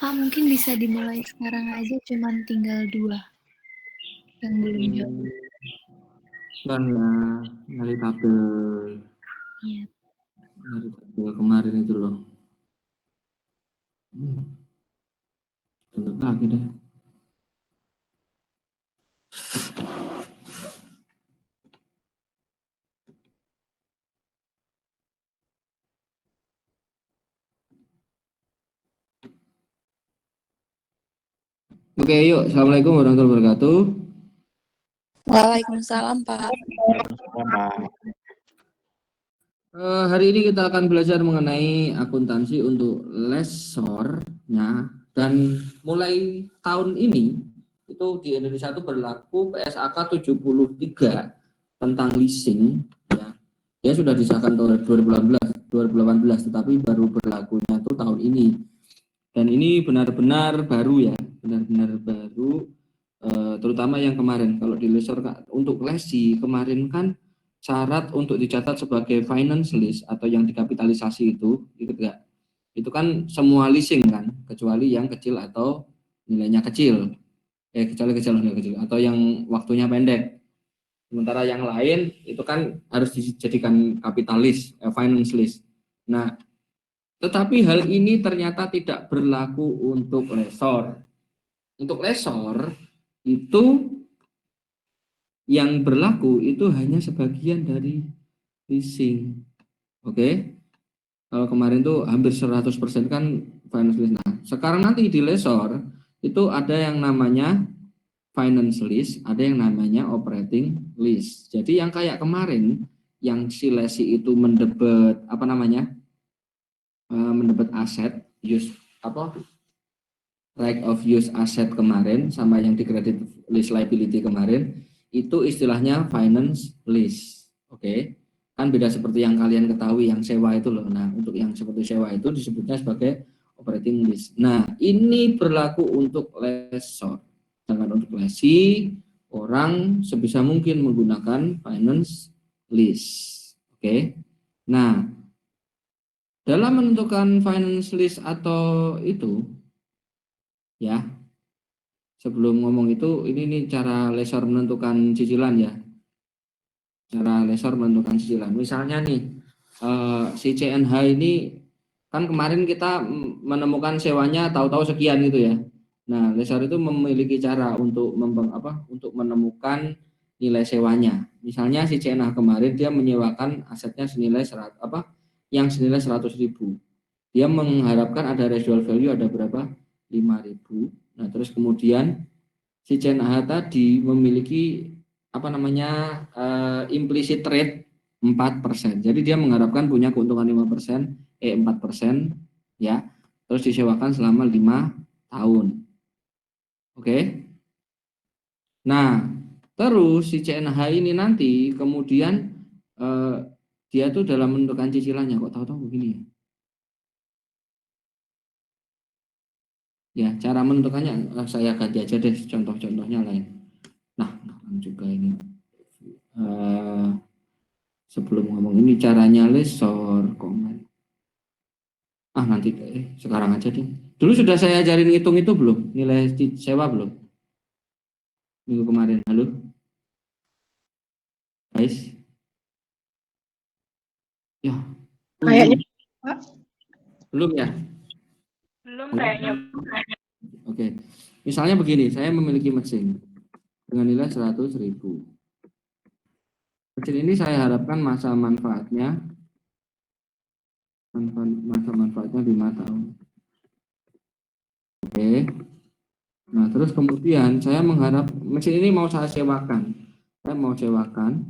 Pak, mungkin bisa dimulai sekarang aja, cuman tinggal 2 yang belum jawab. Kan ya, nyari tabel Iya. kemarin itu loh. Bentar lagi deh. Oke, yuk. Assalamualaikum warahmatullahi wabarakatuh. Waalaikumsalam, Pak. Hari ini kita akan belajar mengenai akuntansi untuk lesornya, dan mulai tahun ini itu di Indonesia itu berlaku PSAK 73 tentang leasing ya. Dia sudah disahkan tahun 2018, tetapi baru berlakunya itu tahun ini. Dan ini benar-benar baru ya, benar-benar baru, terutama yang kemarin. Kalau di lesor untuk lesi kemarin kan syarat untuk dicatat sebagai finance lease atau yang dikapitalisasi itu enggak. Itu kan semua leasing kan, kecuali yang kecil atau nilainya kecil. Kecuali nilai kecil atau yang waktunya pendek. Sementara yang lain itu kan harus dijadikan kapitalis, finance lease. Nah, tetapi hal ini ternyata tidak berlaku untuk lesor. Untuk lesor itu yang berlaku itu hanya sebagian dari leasing. Oke. Kalau kemarin tuh hampir 100% kan finance lease. Nah, sekarang nanti di lesor itu ada yang namanya finance lease, ada yang namanya operating lease. Jadi yang kayak kemarin yang si lesi itu mendebet apa namanya? Mendebet aset use apa? Right of use aset kemarin sama yang di credit lease liability kemarin itu istilahnya finance lease. Oke. Kan beda seperti yang kalian ketahui yang sewa itu loh. Nah, untuk yang seperti sewa itu disebutnya sebagai operating lease. Nah, ini berlaku untuk lessor. Sedangkan untuk lesi, orang sebisa mungkin menggunakan finance lease. Oke. Nah, dalam menentukan finance lease atau itu ya, sebelum ngomong itu, ini nih cara lesor menentukan cicilan ya. Cara lesor menentukan cicilan. Misalnya nih, si CNH ini kan kemarin kita menemukan sewanya tahu-tahu sekian gitu ya. Nah, lesor itu memiliki cara untuk untuk menemukan nilai sewanya. Misalnya si CNH kemarin dia menyewakan asetnya senilai yang senilai 100.000. Dia mengharapkan ada residual value ada berapa? 5.000. Nah, terus kemudian si CNH tadi memiliki implicit rate 4%. Jadi dia mengharapkan punya keuntungan 4% ya. Terus disewakan selama 5 tahun. Oke. Nah, terus si CNH ini nanti kemudian dia tuh dalam menentukan cicilannya kok tahu-tahu begini ya. Ya, cara menentukannya saya ganti aja deh contoh-contohnya lain. Nah, juga ini. Sebelum ngomong ini caranya lesor komen. Nanti sekarang aja deh. Dulu sudah saya ajarin ngitung itu belum? Nilai sewa belum? Minggu kemarin. Halo? Guys? Ya. Kayaknya, Pak. Belum ya? Belum kayaknya. Oke. Misalnya begini, saya memiliki mesin dengan nilai 100.000. Mesin ini saya harapkan masa manfaatnya 5 tahun. Oke. Nah, terus kemudian saya mengharap mesin ini mau saya sewakan. Saya mau sewakan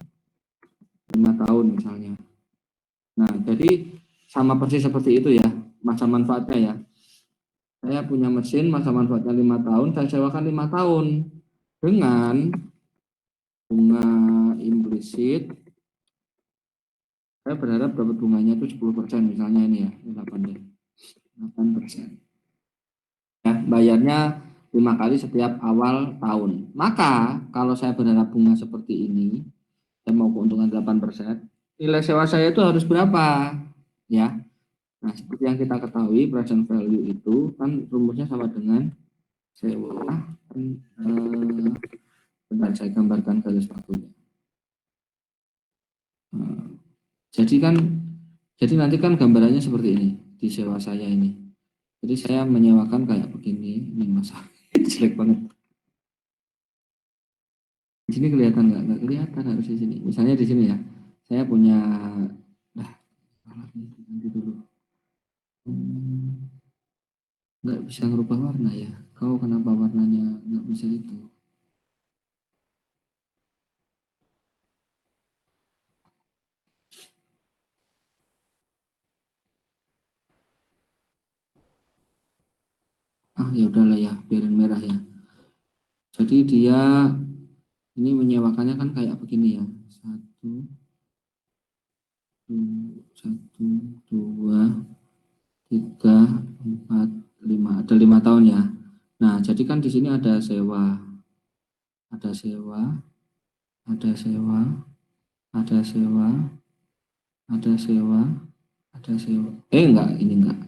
5 tahun misalnya. Nah, jadi sama persis seperti itu ya, masa manfaatnya ya. Saya punya mesin, masa manfaatnya 5 tahun, saya sewakan 5 tahun dengan bunga implisit. Saya berharap dapat bunganya itu 10% misalnya ini ya, 8%. Ya, bayarnya 5 kali setiap awal tahun. Maka kalau saya berharap bunga seperti ini, saya mau keuntungan 8%, nilai sewa saya itu harus berapa? Ya, Nah, seperti yang kita ketahui, present value itu kan rumusnya sama dengan sewa. Bentar, saya gambarkan garis waktunya. Jadi nanti kan gambarannya seperti ini di sewa saya ini. Jadi saya menyewakan kayak begini, ini masa jelek banget. Di sini kelihatan nggak? Nggak kelihatan, harus di sini. Misalnya di sini ya, saya punya, nanti dulu. Nggak bisa ngerubah warna ya. Kau kenapa warnanya nggak bisa itu? Ya udahlah ya, biarin merah ya. Jadi dia ini menyewakannya kan kayak begini ya. Satu, dua, tiga, empat, lima. Ada 5 tahun ya. Nah, jadi kan di sini ada sewa, ada sewa, ada sewa, ada sewa, ada sewa, ada sewa. Enggak, ini enggak.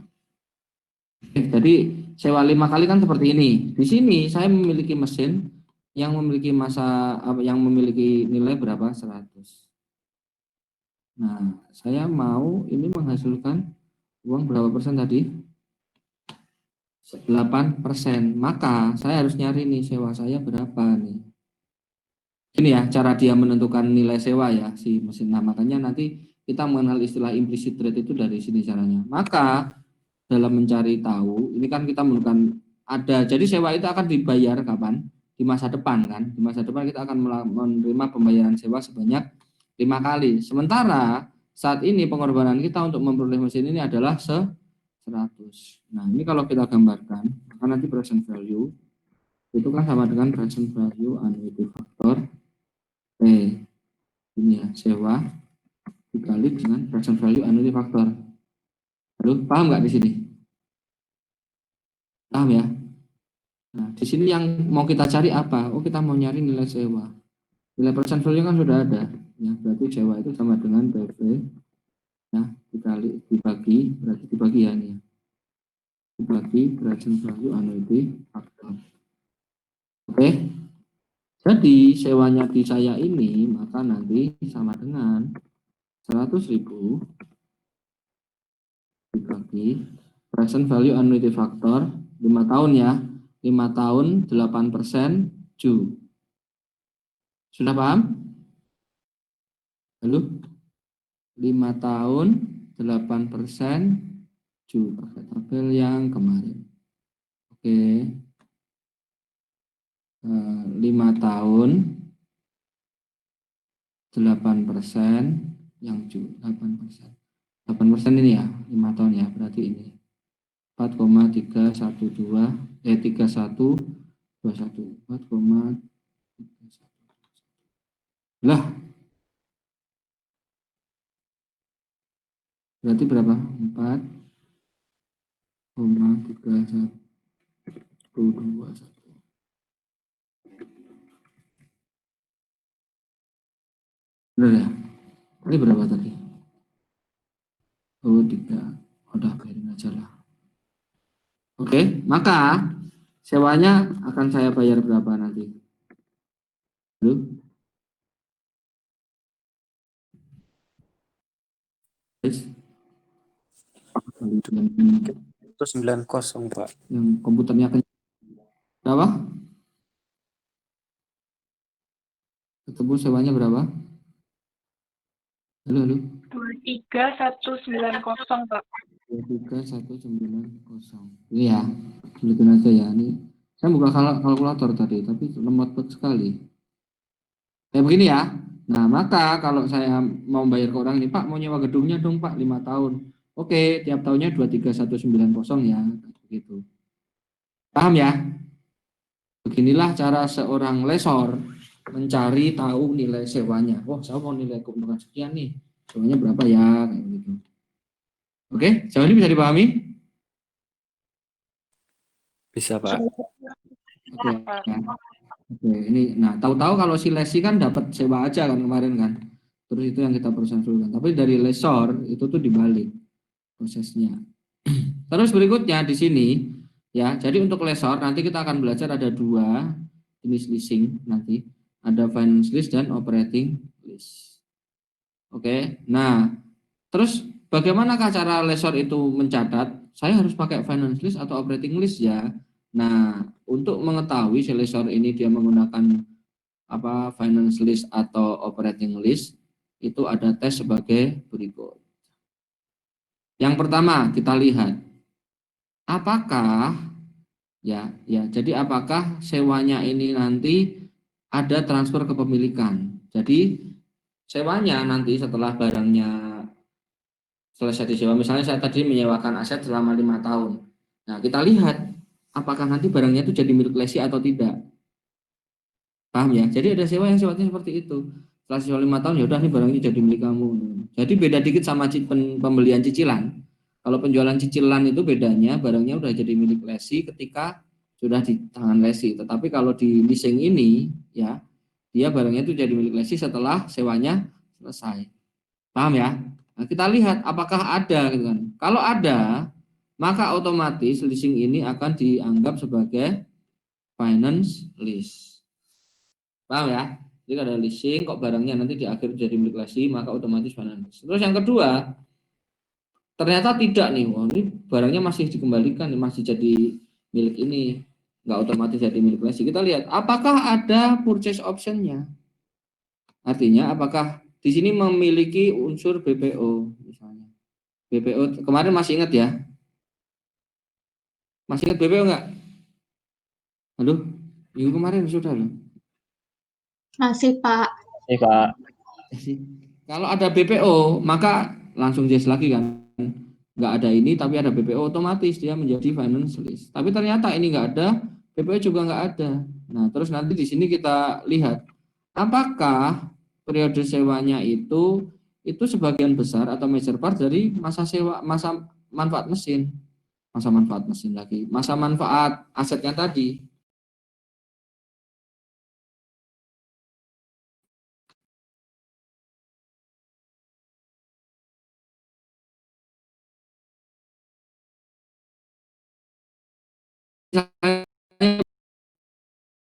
Jadi sewa 5 kali kan seperti ini. Di sini saya memiliki mesin yang memiliki yang memiliki nilai berapa? 100. Nah, saya mau ini menghasilkan uang berapa persen tadi? 8%. Maka saya harus nyari nih sewa saya berapa nih. Ini ya cara dia menentukan nilai sewa ya si mesin. Nah, makanya nanti kita mengenal istilah implicit rate itu dari sini caranya. Maka dalam mencari tahu, ini kan kita menentukan ada, jadi sewa itu akan dibayar kapan? Di masa depan kan. Di masa depan kita akan menerima pembayaran sewa sebanyak 5 kali. Sementara saat ini pengorbanan kita untuk memperoleh mesin ini adalah 100. Nah, ini kalau kita gambarkan, maka nanti present value itu kan sama dengan present value annuity factor P. Ini ya, sewa dikali dengan present value annuity factor. Lalu paham nggak di sini? Paham ya? Nah, di sini yang mau kita cari apa? Oh, kita mau nyari nilai sewa. Nilai present value kan sudah ada. Ya, berarti sewa itu sama dengan PV ya, dikali dibagi, berarti dibagi ya ini. Dibagi present value annuity factor. Oke. Jadi sewanya di saya ini maka nanti sama dengan 100.000 dibagi present value annuity factor 5 tahun ya. 5 tahun 8% Ju. Sudah paham? Halo? 5 tahun 8% Ju pakai tabel yang kemarin. Oke. 5 tahun 8% yang Ju 8%. 8% ini ya, 5 tahun ya, berarti ini 4,312 3121 4,321 lah, berarti berapa? 4,321 benar ya? Tadi berapa tadi? Oh 3, udah biarin aja lah. Oke, maka sewanya akan saya bayar berapa nanti? Halo? Guys? Itu 90 Pak. Yang komputernya berapa? Ketemu sewanya berapa? Halo, halo. 23190, Pak. 23190. Ini ya, tulisin aja ya. Ini saya buka kalkulator tadi, tapi lemot sekali. Kayak begini ya. Nah, maka kalau saya mau bayar ke orang ini, Pak, mau nyewa gedungnya dong, Pak, 5 tahun. Oke, tiap tahunnya 23190 ya, begitu. Paham ya? Beginilah cara seorang lesor mencari tahu nilai sewanya. Oh, saya mau nilai keuntungan sekian nih. Sewanya berapa ya? Kayak gitu. Oke, jauh ini bisa dipahami? Bisa Pak. Oke, ya. Oke, ini, nah tahu-tahu kalau si lesi kan dapat sewa aja kan kemarin kan. Terus itu yang kita persen dulu kan. Tapi dari lesor itu tuh dibalik. prosesnya. Terus berikutnya di sini ya, jadi untuk lessor nanti kita akan belajar ada 2 jenis leasing nanti, ada finance lease dan operating lease. Oke. Nah, terus bagaimanakah cara lessor itu mencatat saya harus pakai finance lease atau operating lease ya? Nah, untuk mengetahui si lessor ini dia menggunakan apa finance lease atau operating lease itu ada tes sebagai berikut. Yang pertama kita lihat apakah jadi apakah sewanya ini nanti ada transfer kepemilikan. Jadi sewanya nanti setelah barangnya selesai disewa, misalnya saya tadi menyewakan aset selama 5 tahun. Nah, kita lihat apakah nanti barangnya itu jadi milik lesi atau tidak. Paham ya? Jadi ada sewa yang sifatnya seperti itu. Setelah sewa 5 tahun, ya udah nih barangnya jadi milik kamu. Jadi beda dikit sama pembelian cicilan. Kalau penjualan cicilan itu bedanya barangnya udah jadi milik lesi ketika sudah di tangan lesi. Tetapi kalau di leasing ini, ya dia barangnya itu jadi milik lesi setelah sewanya selesai. Paham ya? Nah, kita lihat apakah ada gitu kan. Kalau ada, maka otomatis leasing ini akan dianggap sebagai finance lease. Paham ya? Jadi ada leasing kok barangnya nanti di akhir jadi milik lesi, maka otomatis finance lease. Terus yang kedua, ternyata tidak nih. Wah, ini barangnya masih dikembalikan, masih jadi milik ini. Nggak otomatis jadi milik lesi. Kita lihat apakah ada purchase option-nya. Artinya apakah di sini memiliki unsur BPO misalnya. BPO kemarin masih ingat ya? Masih ingat BPO nggak? Halo? Minggu kemarin sudah loh. Masih, Pak. Iya, Pak. Kalau ada BPO, maka langsung yes lagi kan. Nggak ada ini, tapi ada BPO, otomatis dia menjadi finance lease. Tapi ternyata ini nggak ada, BPO juga nggak ada. Nah, terus nanti di sini kita lihat, apakah periode sewanya itu sebagian besar atau major part dari masa sewa, masa manfaat mesin. Masa manfaat mesin lagi, masa manfaat asetnya tadi.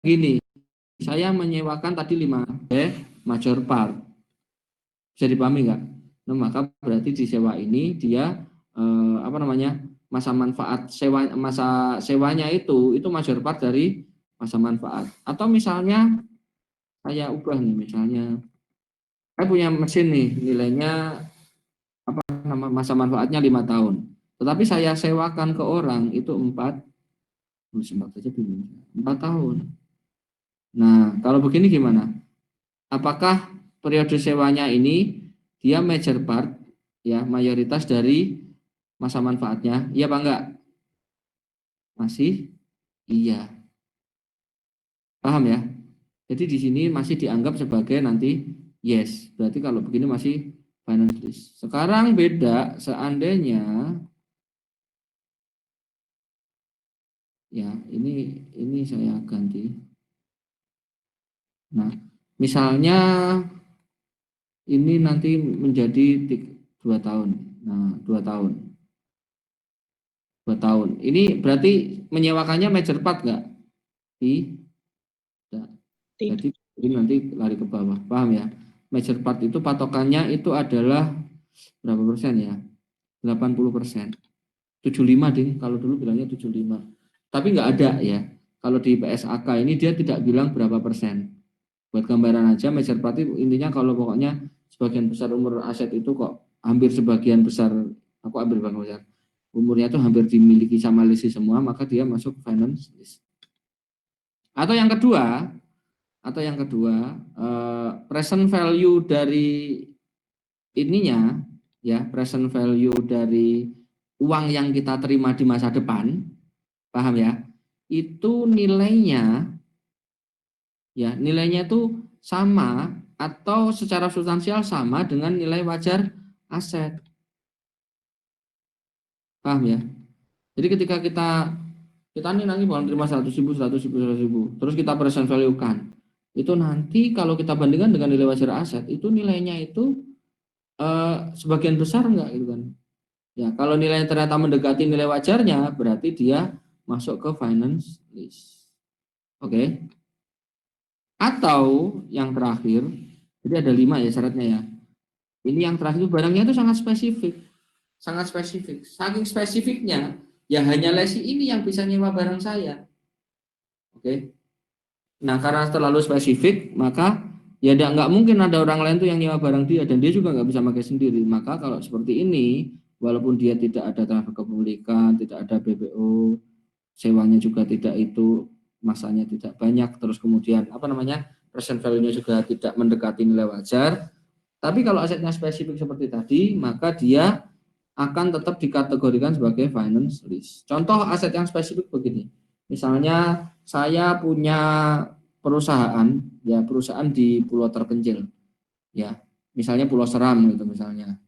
Gini, saya menyewakan tadi 5 major part. Bisa dipahami nggak? Nah, maka berarti di sewa ini dia masa manfaat masa sewanya itu major part dari masa manfaat. Atau misalnya saya ubah nih, misalnya saya punya mesin nih nilainya masa manfaatnya 5 tahun. Tetapi saya sewakan ke orang itu 4 tahun. Nah, kalau begini gimana? Apakah periode sewanya ini dia major part ya, mayoritas dari masa manfaatnya? Iya apa enggak? Masih? Iya. Paham ya? Jadi di sini masih dianggap sebagai nanti yes. Berarti kalau begini masih finance lease. Sekarang beda seandainya ya, ini saya ganti. Nah, misalnya ini nanti menjadi 2 tahun. Nah, 2 tahun. 2 tahun. Ini berarti menyewakannya major part nggak? Tidak. Jadi ini nanti lari ke bawah. Paham ya? Major part itu patokannya itu adalah berapa persen ya? 80%. 75 ding, kalau dulu bilangnya 75. Tapi nggak ada ya. Kalau di PSAK ini dia tidak bilang berapa persen. Buat gambaran aja, major part itu intinya kalau pokoknya sebagian besar umur aset itu kok hampir sebagian besar, aku ambil bang besar, umurnya itu hampir dimiliki sama lisi semua, maka dia masuk finance lease. Atau yang kedua, present value dari ininya ya, present value dari uang yang kita terima di masa depan, paham ya? Itu nilainya itu sama atau secara substansial sama dengan nilai wajar aset. Paham ya? Jadi ketika kita nih nanti bakal terima 100.000, terus kita present value kan. Itu nanti kalau kita bandingkan dengan nilai wajar aset, itu nilainya itu sebagian besar enggak gitu kan. Ya, kalau nilainya ternyata mendekati nilai wajarnya, berarti dia masuk ke finance list. Oke. Atau yang terakhir, jadi ada 5 ya syaratnya ya. Ini yang terakhir barangnya itu sangat spesifik. Sangat spesifik. Saking spesifiknya, ya hanya lesi ini yang bisa nyewa barang saya. Oke. Nah, karena terlalu spesifik, maka ya nggak mungkin ada orang lain tuh yang nyewa barang dia dan dia juga nggak bisa pakai sendiri. Maka kalau seperti ini, walaupun dia tidak ada transfer kepemilikan, tidak ada BPO, sewanya juga tidak itu, masanya tidak banyak, terus kemudian apa namanya present value-nya juga tidak mendekati nilai wajar. Tapi kalau asetnya spesifik seperti tadi, maka dia akan tetap dikategorikan sebagai finance lease. Contoh aset yang spesifik begini. Misalnya saya punya perusahaan, ya perusahaan di pulau terpencil, ya misalnya Pulau Seram gitu misalnya.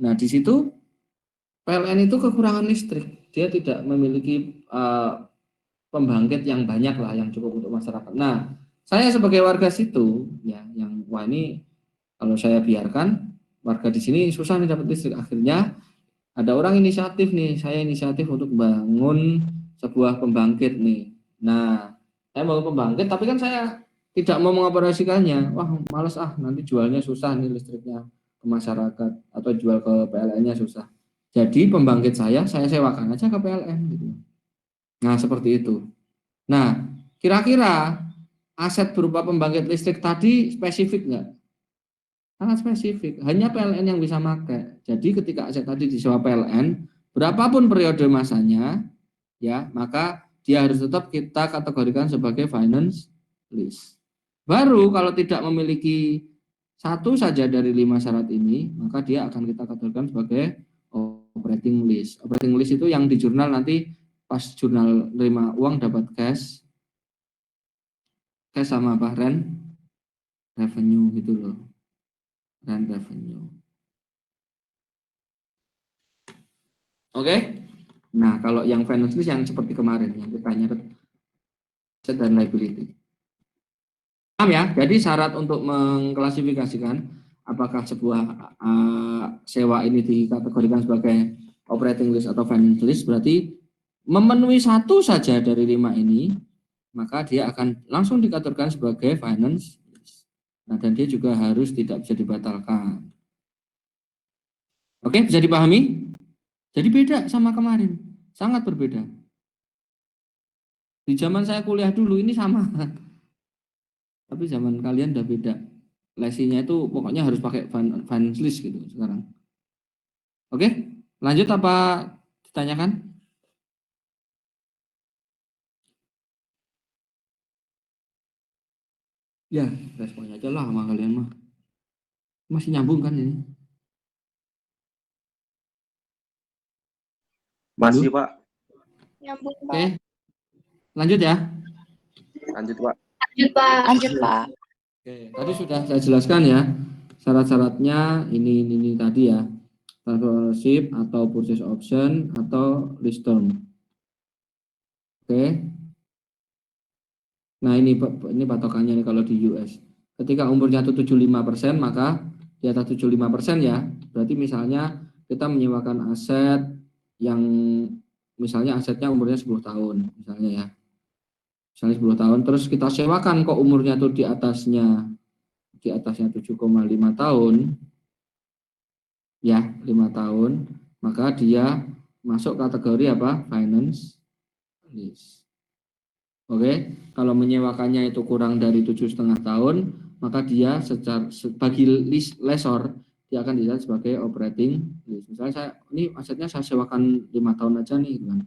Nah di situ PLN itu kekurangan listrik, dia tidak memiliki pembangkit yang banyak lah yang cukup untuk masyarakat. Nah saya sebagai warga situ, ya yang wah ini kalau saya biarkan warga di sini susah nih dapat listrik, akhirnya ada orang inisiatif nih, saya inisiatif untuk bangun sebuah pembangkit nih. Nah, saya mau pembangkit, tapi kan saya tidak mau mengoperasikannya. Wah, males nanti jualnya susah nih listriknya ke masyarakat atau jual ke PLN-nya susah. Jadi pembangkit saya sewakan aja ke PLN gitu. Nah, seperti itu. Nah, kira-kira aset berupa pembangkit listrik tadi spesifik nggak? Sangat spesifik, hanya PLN yang bisa pakai. Jadi ketika aset tadi disewa PLN, berapapun periode masanya, ya maka dia harus tetap kita kategorikan sebagai finance lease. Baru kalau tidak memiliki satu saja dari 5 syarat ini, maka dia akan kita kategorikan sebagai operating lease. Operating lease itu yang di jurnal nanti pas jurnal terima uang dapat cash sama apa rent revenue gitu loh, rent revenue. Oke. Nah, kalau yang finance lease yang seperti kemarin yang kita nyeret asset dan liability. Paham ya? Jadi syarat untuk mengklasifikasikan apakah sebuah sewa ini dikategorikan sebagai operating lease atau finance lease berarti memenuhi satu saja dari 5 ini, maka dia akan langsung dikategorikan sebagai finance lease. Nah, dan dia juga harus tidak bisa dibatalkan. Oke, bisa dipahami? Jadi beda sama kemarin, sangat berbeda. Di zaman saya kuliah dulu ini sama, tapi zaman kalian udah beda. Lesinya itu pokoknya harus pakai finance list gitu sekarang. Oke, lanjut apa ditanyakan? Ya, responnya aja lah sama kalian mah. Masih nyambung kan ini? Masih, Pak. Nyambung, Oke, Pak. lanjut ya. Lanjut, Pak. Lanjut, Pak. Lanjut, Pak. Oke, tadi sudah saya jelaskan ya. Syarat-syaratnya ini tadi ya. Transfer ownership atau purchase option atau lease term. Oke. Nah, ini patokannya nih kalau di US. Ketika umurnya itu 75%, maka di atas 75% ya, berarti misalnya kita menyewakan aset yang misalnya asetnya umurnya 10 tahun, misalnya ya. Misalnya 10 tahun, terus kita sewakan kok umurnya tuh di atasnya 7,5 tahun, ya 5 tahun, maka dia masuk kategori apa? Finance lease. Oke, kalau menyewakannya itu kurang dari 7,5 tahun, maka dia bagi lessor dia akan dilihat sebagai operating lease. Misalnya ini asetnya saya sewakan 5 tahun aja nih, gitu kan.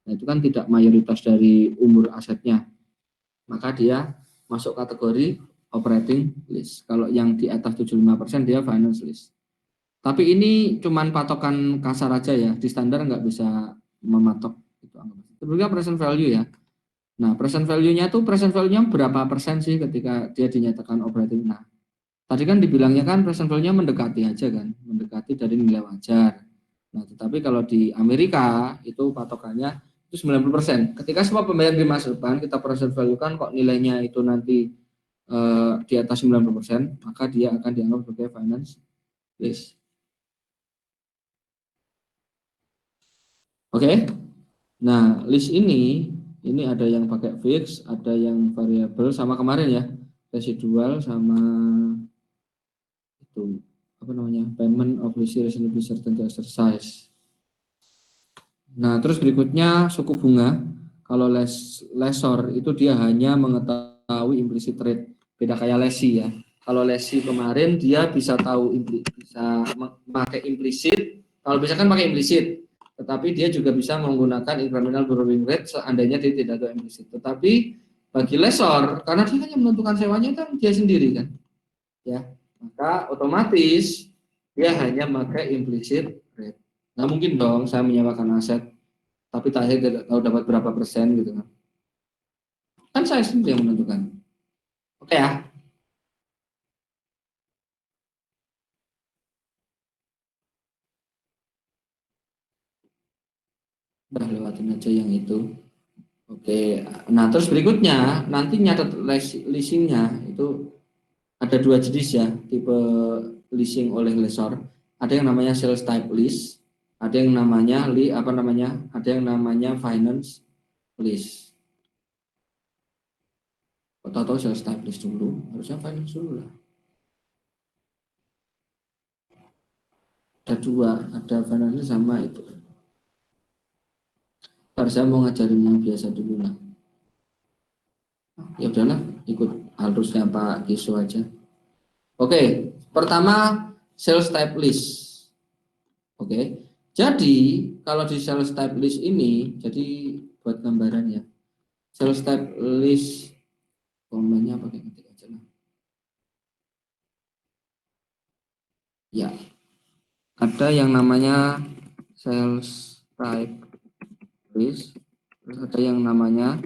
Nah, itu kan tidak mayoritas dari umur asetnya, maka dia masuk kategori operating lease. Kalau yang di atas 75% dia finance lease. Tapi ini cuman patokan kasar aja ya, di standar nggak bisa mematok itu. Sebetulnya present value ya. Nah, present value-nya tuh present value-nya berapa persen sih ketika dia dinyatakan operating? Nah, tadi kan dibilangnya kan present value-nya mendekati aja kan, mendekati dari nilai wajar. Nah, tetapi kalau di Amerika itu patokannya itu 90%. Ketika semua pembayaran dimasukkan, kita present value kan kok nilainya itu nanti di atas 90%, maka dia akan dianggap sebagai finance lease. Oke. Nah, list ini ada yang pakai fix, ada yang variabel sama kemarin ya, residual sama itu apa namanya, payment of lease reasonably certain to exercise. Nah, terus berikutnya suku bunga. Kalau lessor itu dia hanya mengetahui implicit rate, beda kayak lesi ya. Kalau lesi kemarin dia bisa tahu bisa memakai implicit. Kalau bisa kan pakai implicit, tetapi dia juga bisa menggunakan incremental borrowing rate seandainya dia tidak tahu implicit. Tetapi bagi lessor, karena dia hanya menentukan sewanya kan dia sendiri kan, ya, maka otomatis dia hanya memakai implicit rate. Nggak mungkin dong saya menyewakan aset tapi saya tidak tahu dapat berapa persen gitu kan. Kan saya sendiri yang menentukan. Oke ya. Udah lewatin aja yang itu. Oke. Nah, terus berikutnya nanti nyatet leasingnya itu ada dua jenis ya, tipe leasing oleh lessor. Ada yang namanya sales type lease, ada yang namanya ada yang namanya finance lease. Tahu sales type lease dulu, harusnya finance dulu lah. Ada dua, ada finance lease sama itu. Saya mau ngajarin yang biasa dulu lah. Ya udahlah, ikut harusnya Pak Kiso aja. Oke, pertama sales type list. Oke, jadi kalau di sales type list ini, jadi buat gambaran ya, sales type list komennya pakai ketik aja lah. Ya, ada yang namanya sales type list, terus ada yang namanya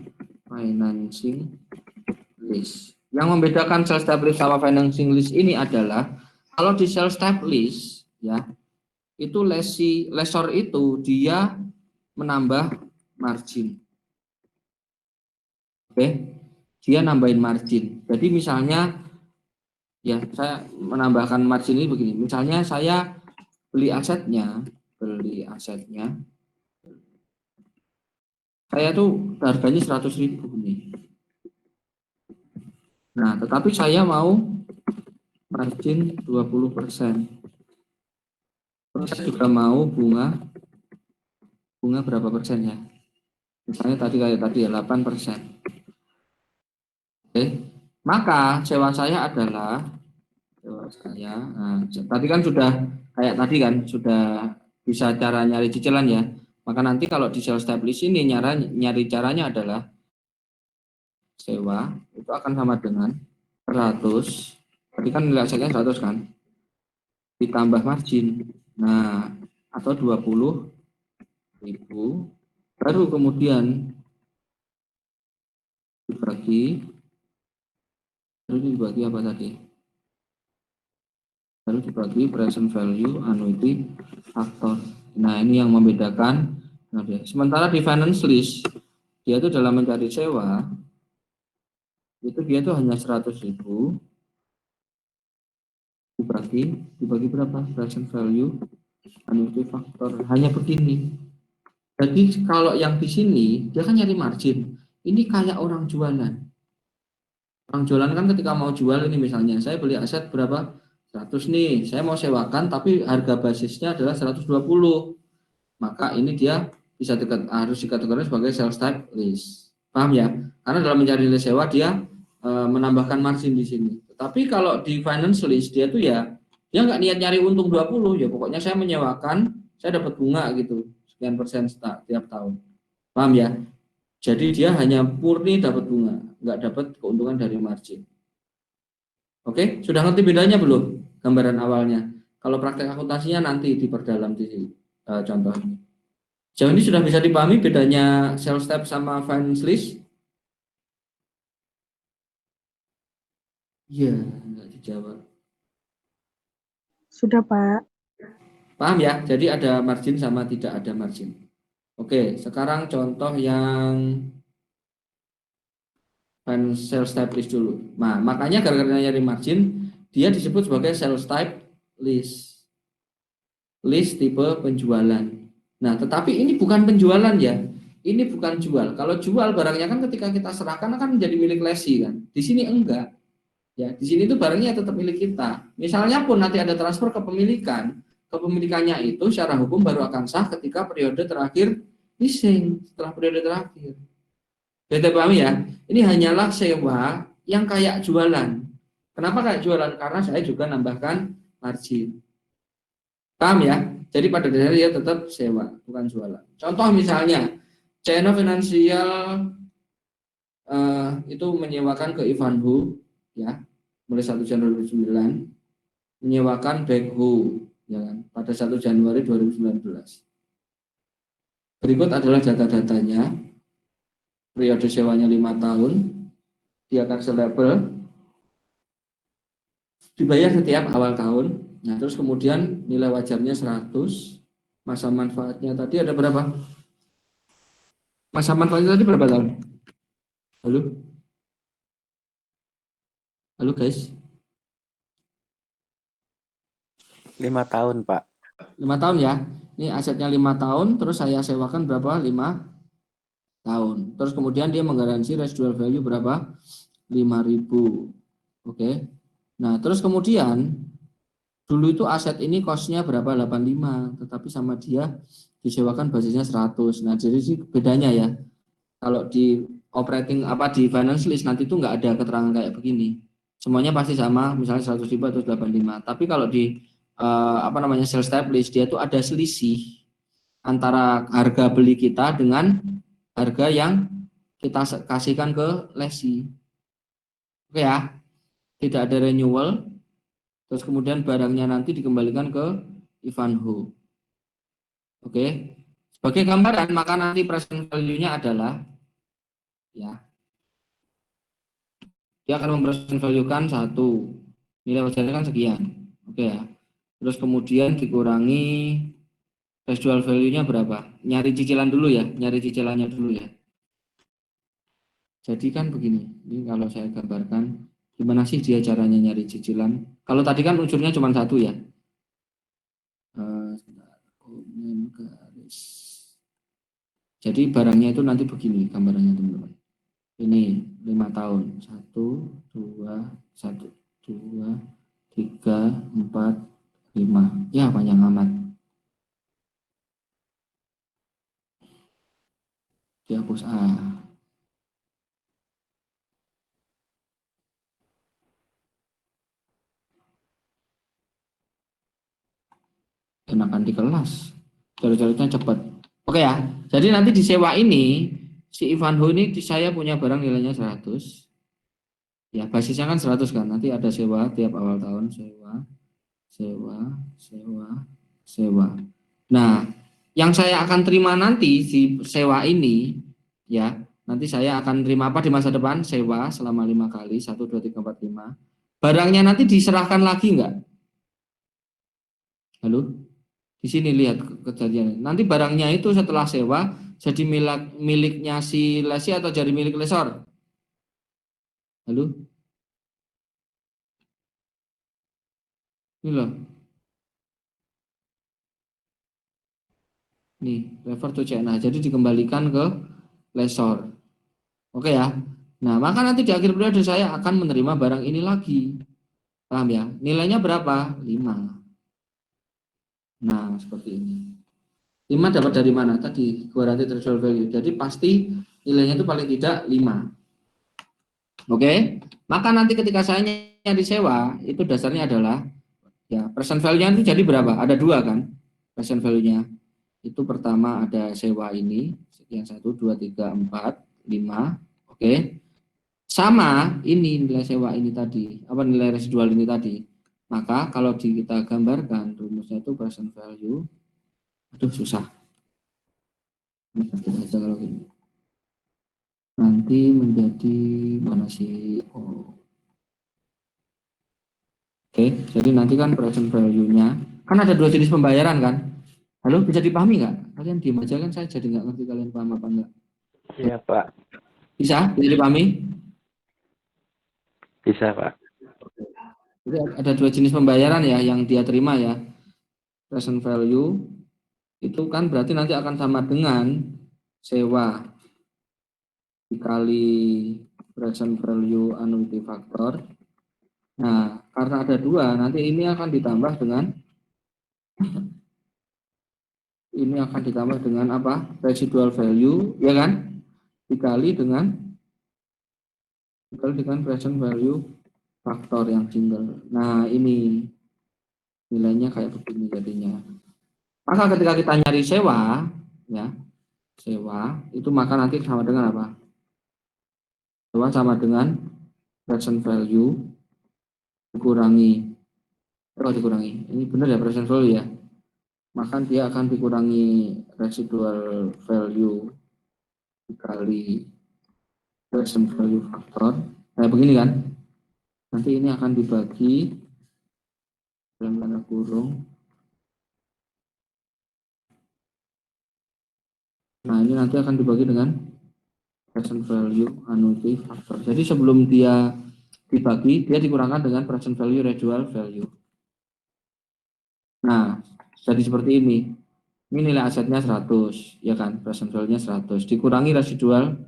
financing list. Yang membedakan sales type list sama financing list ini adalah kalau di sales type list ya, itu lessor itu dia menambah margin. Oke. Dia nambahin margin. Jadi misalnya ya saya menambahkan margin ini begini. Misalnya saya beli asetnya saya tuh harganya 100.000 nih. Nah, tetapi saya mau margin 20%. Terus saya juga mau bunga berapa persen ya? Misalnya tadi ya 8%. Oke. Maka sewa saya adalah tadi kan sudah kayak tadi kan sudah bisa cara nyari cicilan ya. Maka nanti kalau di sales type list ini nyari caranya adalah sewa itu akan sama dengan 100. Tadi kan nilai asetnya 100 kan, ditambah margin. Nah, atau 20.000 baru kemudian dibagi apa tadi? Baru dibagi present value annuity faktor. Nah, ini yang membedakan. Sementara di finance list dia itu dalam mencari sewa itu dia itu hanya 100.000 dibagi berapa? Present value annuity faktor, hanya begini. Jadi kalau yang di sini dia kan nyari margin. Ini kayak orang jualan. Orang jualan kan ketika mau jual ini misalnya saya beli aset berapa? 100 nih, saya mau sewakan tapi harga basisnya adalah 120. Maka ini dia harus dikategorikan sebagai sales type list. Paham ya? Karena dalam mencari nilai sewa dia menambahkan margin di sini. Tapi kalau di finance list dia tuh ya dia nggak niat nyari untung 20, ya pokoknya saya menyewakan, saya dapat bunga gitu, sekian persen tiap tahun. Paham ya? Jadi dia hanya murni dapat bunga, nggak dapat keuntungan dari margin. Oke, sudah ngerti bedanya belum? Gambaran awalnya. Kalau praktek akuntansinya nanti diperdalam di contoh ini. Sejauh ini sudah bisa dipahami bedanya sales type sama finance list? Iya, nggak dijawab. Sudah, Pak. Paham ya? Jadi ada margin sama tidak ada margin. Oke, sekarang contoh yang sales type list dulu. Nah, makanya gara-gara nyari margin, dia disebut sebagai sales type list. List tipe penjualan. Nah, tetapi ini bukan penjualan ya. Ini bukan jual. Kalau jual barangnya kan ketika kita serahkan akan menjadi milik lesi kan. Di sini enggak. Ya, di sini itu barangnya tetap milik kita. Misalnya pun nanti ada transfer kepemilikannya itu secara hukum baru akan sah ketika periode terakhir leasing, setelah periode terakhir. Kita pahami ya? Ini hanyalah sewa yang kayak jualan. Kenapa kayak jualan? Karena saya juga nambahkan margin. Paham ya? Jadi pada dasarnya dia tetap sewa, bukan jualan. Contoh misalnya, China Financial itu menyewakan ke Ivanhoe, ya, mulai 1 Januari 2009, menyewakan backhoe, ya kan, pada 1 Januari 2019. Berikut adalah data-datanya. Periode sewanya 5 tahun, dia cancellable, dibayar setiap awal tahun. Nah, terus kemudian nilai wajarnya 100, masa manfaatnya tadi ada berapa? Masa manfaatnya tadi berapa tahun? Halo? Halo guys? 5 tahun, Pak. 5 tahun ya. Ini asetnya 5 tahun, terus saya sewakan berapa? 5 tahun. Terus kemudian dia menggaransi residual value berapa? 5.000. Oke. Nah, terus kemudian dulu itu aset ini costnya berapa? 85, tetapi sama dia disewakan basisnya 100. Nah, jadi sih bedanya ya. Kalau di operating di finance list nanti itu nggak ada keterangan kayak begini. Semuanya pasti sama, misalnya 100.000 atau 85. Tapi kalau di sales type list dia tuh ada selisih antara harga beli kita dengan harga yang kita kasihkan ke lesi. Oke ya, tidak ada renewal. Terus kemudian barangnya nanti dikembalikan ke Ivanhoe. Oke. Sebagai gambaran, maka nanti present value-nya adalah ya, dia akan mempresent value-kan 1. Nilai wajarnya kan sekian. Oke ya. Terus kemudian dikurangi residual value-nya berapa? Nyari cicilan dulu ya, nyari cicilannya dulu ya. Jadi kan begini, ini kalau saya gambarkan, gimana sih dia caranya nyari cicilan? Kalau tadi kan unsurnya cuma 1 ya. Jadi barangnya itu nanti begini gambarannya teman-teman. Ini 5 tahun, 1, 2, 1, 2, 3, 4, 5. Ya panjang amat. Dihapus A. Enakan di kelas, coret-coretnya cepat. Oke ya, jadi nanti di sewa ini si Ivanhoe ini saya punya barang nilainya 100. Ya, basisnya kan 100 kan. Nanti ada sewa tiap awal tahun, sewa, sewa, sewa, sewa. Nah, yang saya akan terima nanti si sewa ini ya, nanti saya akan terima apa di masa depan? Sewa selama 5 kali, 1, 2, 3, 4, 5. Barangnya nanti diserahkan lagi enggak? Halo? Di sini lihat kejadiannya. Nanti barangnya itu setelah sewa jadi miliknya si lesi atau jadi milik lesor? Halo? Ini loh. Nih, refer to China. Jadi dikembalikan ke lesor. Oke ya. Nah, maka nanti di akhir periode saya akan menerima barang ini lagi. Paham ya? Nilainya berapa? 5. Nah, seperti ini. 5 dapat dari mana? Tadi guarantee threshold value. Jadi pasti nilainya itu paling tidak 5. Oke, maka nanti ketika saya nyari sewa, itu dasarnya adalah ya present value-nya itu jadi berapa? Ada 2 kan present value-nya. Itu pertama ada sewa ini, sekian 1, 2, 3, 4, 5. Oke. Sama ini nilai sewa ini tadi, nilai residual ini tadi. Maka kalau kita gambarkan rumusnya itu present value. Aduh susah. Aja kalau gini. Nanti menjadi mana sih? Oke, jadi nanti kan present value-nya kan ada 2 jenis pembayaran kan? Halo, bisa dipahami nggak? Kalian diem aja kan, saya jadi nggak ngerti kalian paham apa enggak. Iya, Pak. Bisa dipahami? Bisa, Pak. Jadi ada 2 jenis pembayaran ya yang dia terima ya. Present value itu kan berarti nanti akan sama dengan sewa dikali present value annuity factor. Nah, karena ada dua, nanti ini akan ditambah dengan apa? Residual value, ya kan? Dikali dengan present value faktor yang single. Nah, ini nilainya kayak begini jadinya. Maka ketika kita nyari sewa, ya, sewa itu maka nanti sama dengan apa? Sewa sama dengan present value dikurangi. Ini benar ya present value ya. Maka dia akan dikurangi residual value dikali present value faktor. Kayak begini kan? Nanti ini akan dibagi dalam tanda kurung. Nah, ini nanti akan dibagi dengan present value annuity factor. Jadi sebelum dia dibagi, dia dikurangkan dengan present value residual value. Nah, jadi seperti ini. Ini nilai asetnya 100, ya kan? Present value-nya 100. Dikurangi residual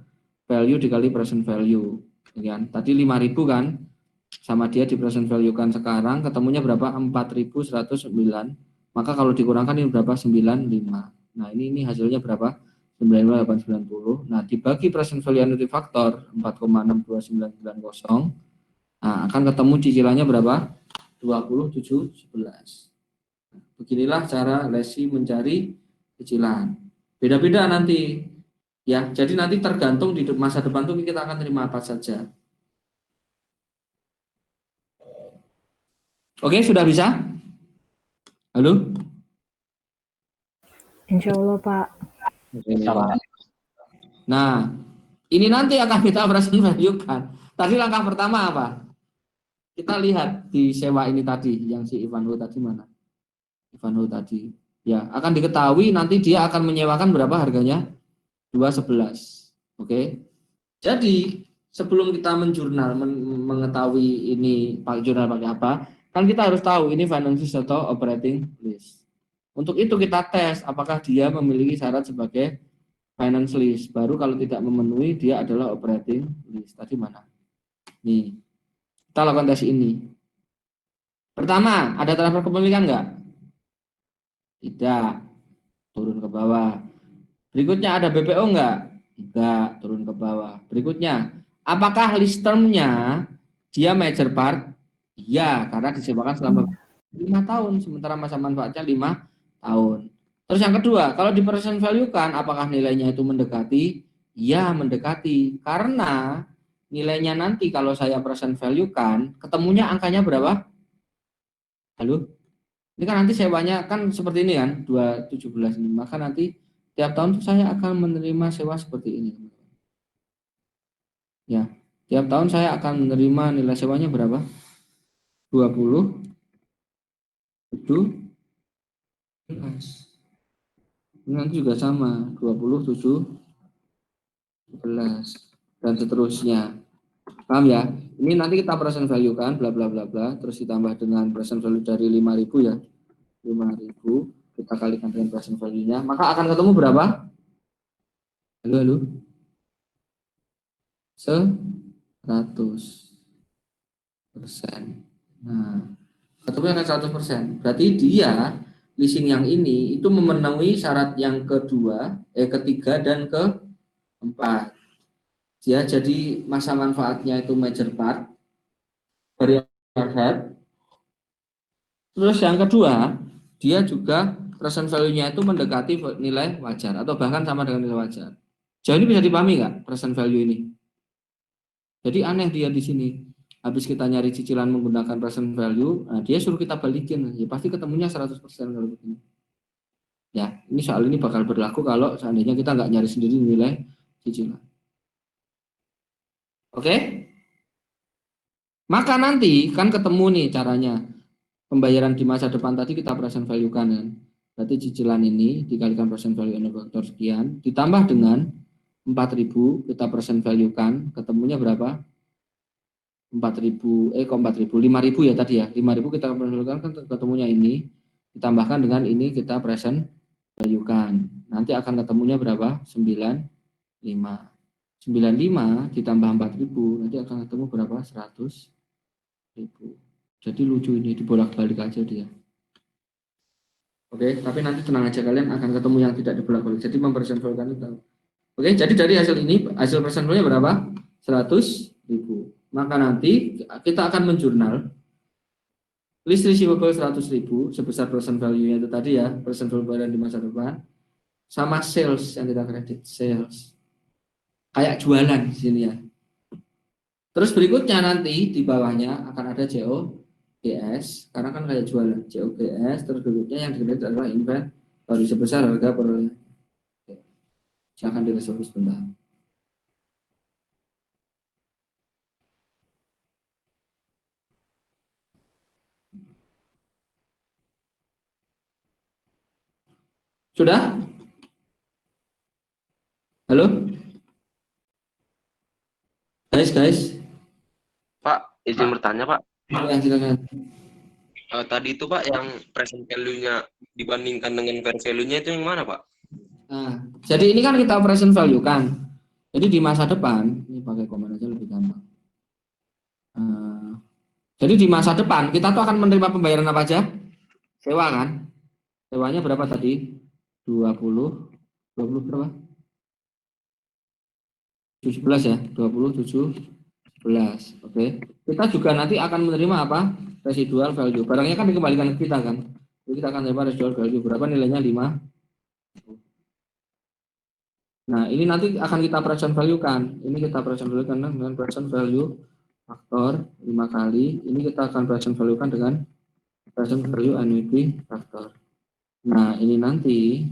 value dikali present value. Ya kan? Tadi 5.000 kan? Sama dia di present value kan sekarang, ketemunya berapa? 4.109. Maka kalau dikurangkan ini berapa? 95. Nah, ini hasilnya berapa? 95890. Nah, dibagi present value annuity factor 4,62990. Nah, akan ketemu cicilannya berapa? 2711. Beginilah cara lesi mencari cicilan. Beda-beda nanti. Ya, jadi nanti tergantung di masa depan tuh kita akan terima apa saja. Oke, sudah bisa? Halo? Insya Allah, Pak. Nah, ini nanti akan kita present value kan. Tadi langkah pertama apa? Kita lihat di sewa ini tadi, yang si Ivanho tadi mana? Ivanho tadi. Ya, akan diketahui nanti dia akan menyewakan berapa harganya? 211. Oke. Jadi, sebelum kita menjurnal, mengetahui ini jurnal pakai apa, kan kita harus tahu ini finance lease atau operating lease. Untuk itu kita tes apakah dia memiliki syarat sebagai finance lease. Baru kalau tidak memenuhi dia adalah operating lease. Tadi mana? Nih. Kita lakukan tes ini. Pertama, ada transfer kepemilikan enggak? Tidak. Turun ke bawah. Berikutnya ada BPO enggak? Enggak, turun ke bawah. Berikutnya, apakah list term-nya dia major part? Iya, karena disewakan selama 5 tahun, sementara masa manfaatnya 5 tahun. Terus yang kedua, kalau di present value kan, apakah nilainya itu mendekati? Iya, mendekati. Karena nilainya nanti kalau saya present value kan, ketemunya angkanya berapa? Halo? Ini kan nanti sewanya kan seperti ini kan, 217 ini. Maka nanti tiap tahun saya akan menerima sewa seperti ini. Ya, tiap tahun saya akan menerima nilai sewanya berapa? 27. Ini nanti juga sama, 27 11 dan seterusnya. Paham ya? Ini nanti kita present value kan, bla bla bla bla, terus ditambah dengan present value dari 5.000 ya. 5.000 kita kalikan dengan present value-nya, maka akan ketemu berapa? Halo. 100%. Nah, ketemu akan 100%. Berarti dia leasing yang ini itu memenuhi syarat yang ketiga dan keempat. Dia jadi masa manfaatnya itu major part, variable head. Terus yang kedua, dia juga present value-nya itu mendekati nilai wajar atau bahkan sama dengan nilai wajar. Jadi ini bisa dipahami nggak present value ini? Jadi aneh dia di sini. Habis kita nyari cicilan menggunakan present value, nah dia suruh kita balikin, ya pasti ketemunya 100% kalau begini. Ya, ini soal ini bakal berlaku kalau seandainya kita nggak nyari sendiri nilai cicilan. Oke? Maka nanti kan ketemu nih caranya. Pembayaran di masa depan tadi kita present value kan. Berarti cicilan ini dikalikan present value annual factor sekian, ditambah dengan 4.000 kita present value kan, ketemunya berapa? 4.000, 5.000 ya tadi ya. 5.000 kita present value kan ketemunya ini, ditambahkan dengan ini kita present valuekan. Nanti akan ketemunya berapa? 95. 95 ditambah 4.000 nanti akan ketemu berapa? 100.000. Jadi lucu ini, dibolak-balik aja dia. Oke, tapi nanti tenang aja, kalian akan ketemu yang tidak dibolak-balik. Jadi mempersenvolkan itu. Oke, jadi dari hasil ini, hasil persenvolnya berapa? 100.000. Maka nanti kita akan menjurnal list receivable 100.000 sebesar present value-nya itu tadi ya, present value barang di masa depan, sama sales yang kita kredit, sales. Kayak jualan di sini ya. Terus berikutnya nanti di bawahnya akan ada COGS, karena kan kayak jualan, COGS, terus berikutnya yang dikredit adalah inventory sebesar harga per. Silahkan diresolve sebentar. Sudah? Halo? Guys. Pak, izin bertanya Pak. Ya, silakan. Tadi itu Pak yang present value-nya dibandingkan dengan fair value-nya itu yang mana Pak? Nah, jadi ini kan kita present value kan. Jadi di masa depan, ini pakai komen aja lebih gampang. Jadi di masa depan kita tuh akan menerima pembayaran apa aja? Sewa kan? Sewanya berapa tadi? 20 berapa? 17 ya, 27 Oke. Kita juga nanti akan menerima apa? Residual value. Barangnya kan dikembalikan ke kita kan. Jadi kita akan menerima residual value. Berapa nilainya? 5. Nah, ini nanti akan kita present value kan. Ini kita present value kan dengan present value faktor 5 kali. Ini kita akan present value kan dengan present value annuity faktor. Nah, ini nanti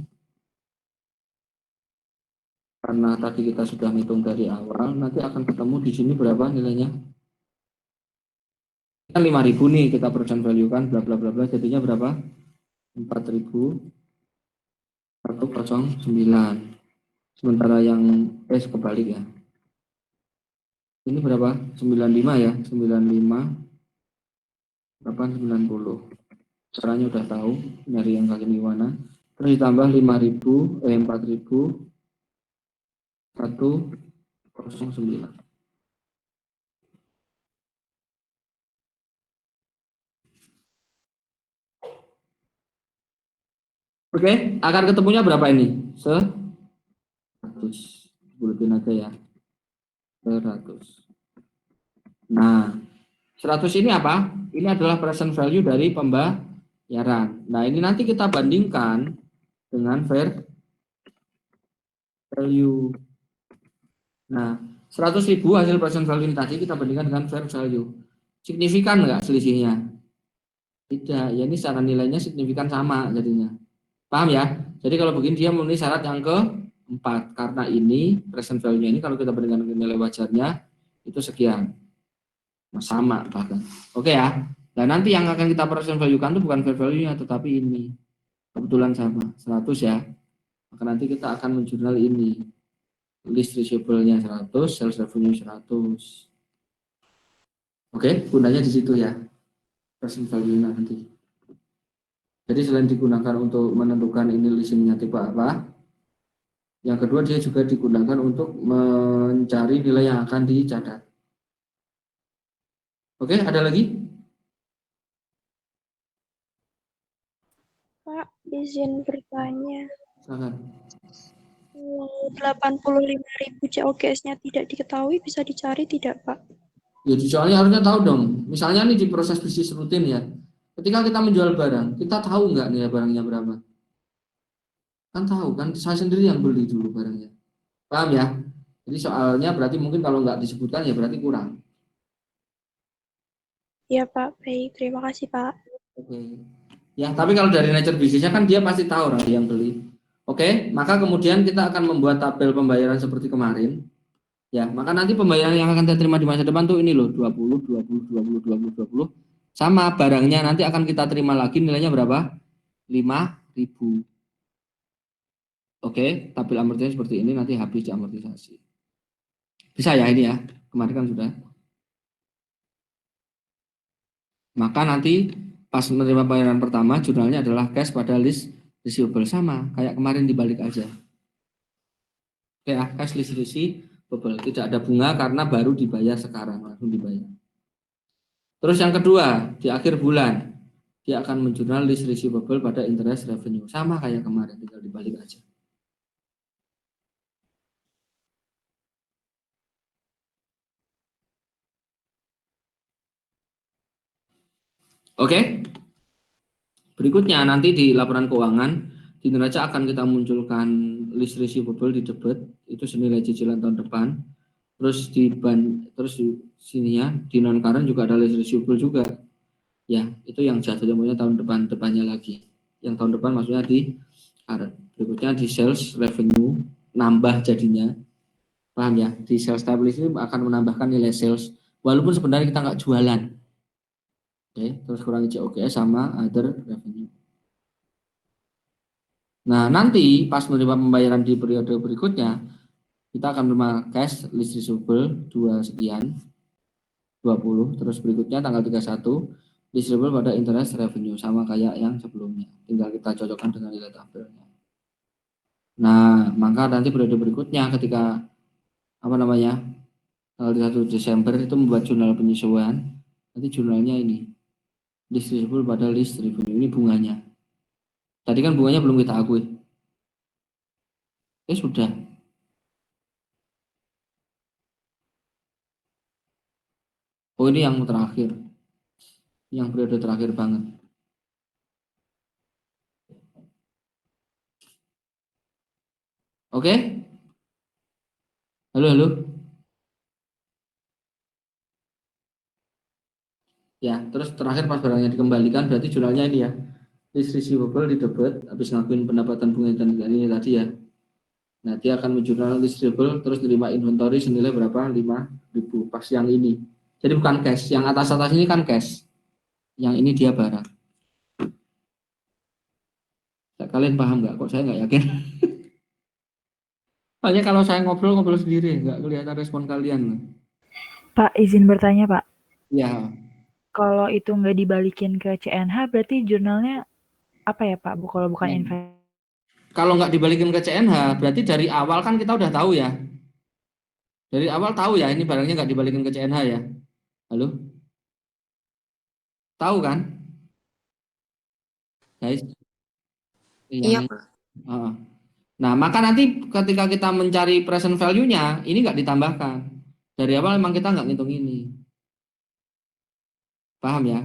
karena tadi kita sudah hitung dari awal, nanti akan ketemu di sini berapa nilainya? Kan 5.000 nih kita present value kan, bla bla bla bla, jadinya berapa? 4.109. Sementara yang kebalik ya. Ini berapa? 95 ya, 95 berapa? 90. Caranya udah tahu, nyari yang kali gimana. Terus ditambah 4.109. Oke, akan ketemunya berapa ini? 100. Bulutin aja ya. 100. Nah, 100 ini apa? Ini adalah present value dari pembayaran. Nah, ini nanti kita bandingkan dengan fair value. Nah, 100.000 hasil present value ini tadi kita bandingkan dengan fair value. Signifikan nggak selisihnya? Tidak, ya ini secara nilainya signifikan sama jadinya. Paham ya? Jadi kalau begini dia memenuhi syarat yang keempat. Karena ini present value-nya ini kalau kita bandingkan dengan nilai wajarnya itu sekian. Sama bahkan. Oke ya. Dan nanti yang akan kita present value-kan itu bukan fair value-nya tetapi ini. Kebetulan sama, 100 ya. Maka nanti kita akan menjurnal ini. List receivable-nya 100, sales revenue-nya 100. Oke, gunanya di situ ya. Present value-nya nanti. Jadi selain digunakan untuk menentukan ini listingnya tipe apa, yang kedua dia juga digunakan untuk mencari nilai yang akan dicatat. Oke, ada lagi? Pak, izin bertanya. Silakan. 85.000 COGS-nya tidak diketahui, bisa dicari tidak, Pak? Ya, soalnya harusnya tahu dong. Misalnya nih di proses bisnis rutin ya. Ketika kita menjual barang, kita tahu nggak nilai barangnya berapa? Kan tahu kan, saya sendiri yang beli dulu barangnya. Paham ya? Jadi soalnya berarti mungkin kalau nggak disebutkan ya berarti kurang. Iya, Pak. Baik, terima kasih, Pak. Oke. Ya, tapi kalau dari nature bisnisnya kan dia pasti tahu orang yang beli. Oke, maka kemudian kita akan membuat tabel pembayaran seperti kemarin. Ya, maka nanti pembayaran yang akan kita terima di masa depan tuh ini loh, 20, 20, 20, 20, 20. Sama barangnya nanti akan kita terima lagi nilainya berapa? 5.000. Oke, tabel amortisasi seperti ini nanti habis diamortisasi. Bisa ya ini ya, kemarin kan sudah. Maka nanti pas menerima pembayaran pertama, jurnalnya adalah cash pada list receivable sama kayak kemarin dibalik aja. Oke ya, cash list receivable tidak ada bunga karena baru dibayar sekarang, langsung dibayar. Terus yang kedua, di akhir bulan dia akan menjurnal list receivable pada interest revenue, sama kayak kemarin, tinggal dibalik aja. Oke. Berikutnya nanti di laporan keuangan di neraca akan kita munculkan list receivable di debit itu senilai cicilan tahun depan. Terus terus di sininya di non current juga ada list receivable juga. Ya, itu yang jatuhnya punya tahun depannya lagi. Yang tahun depan maksudnya di current. Berikutnya di sales revenue nambah jadinya. Paham ya? Di sales tab list ini akan menambahkan nilai sales walaupun sebenarnya kita nggak jualan. Oke, terus kurangi COGS sama other revenue. Nah, nanti pas menerima pembayaran di periode berikutnya, kita akan menerima cash list receivable 2 sekian, 20, terus berikutnya tanggal 31, list receivable pada interest revenue, sama kayak yang sebelumnya. Tinggal kita cocokkan dengan nilai tabelnya. Nah, maka nanti periode berikutnya ketika, tanggal 31 Desember itu membuat jurnal penyesuaian, nanti jurnalnya ini, list receivable pada list revenue, ini bunganya. Tadi kan bunganya belum kita akui. Sudah. Oh, ini yang terakhir. Yang periode terakhir banget. Oke? Halo. Ya, terus terakhir pas barangnya dikembalikan berarti jurnalnya ini ya. List receivable di debit habis ngakuin pendapatan bunga dan ini tadi ya. Nah, dia akan menjurnal list receivable terus terima inventory senilai berapa? 5.000 pas yang ini. Jadi bukan cash, yang atas-atas ini kan cash. Yang ini dia barang. Kalian paham nggak? Kok saya nggak yakin? Soalnya kalau saya ngobrol sendiri, nggak kelihatan respon kalian. Pak, izin bertanya, Pak. Ya. Kalau itu nggak dibalikin ke CNH, berarti jurnalnya apa ya, Pak? Kalau bukan investasi. Kalau nggak dibalikin ke CNH, berarti dari awal kan kita udah tahu ya. Dari awal tahu ya ini barangnya nggak dibalikin ke CNH ya. Halo? Tahu kan? Guys? Iya, Pak. Nah, maka nanti ketika kita mencari present value-nya, ini nggak ditambahkan. Dari awal memang kita nggak ngitung ini. Paham ya?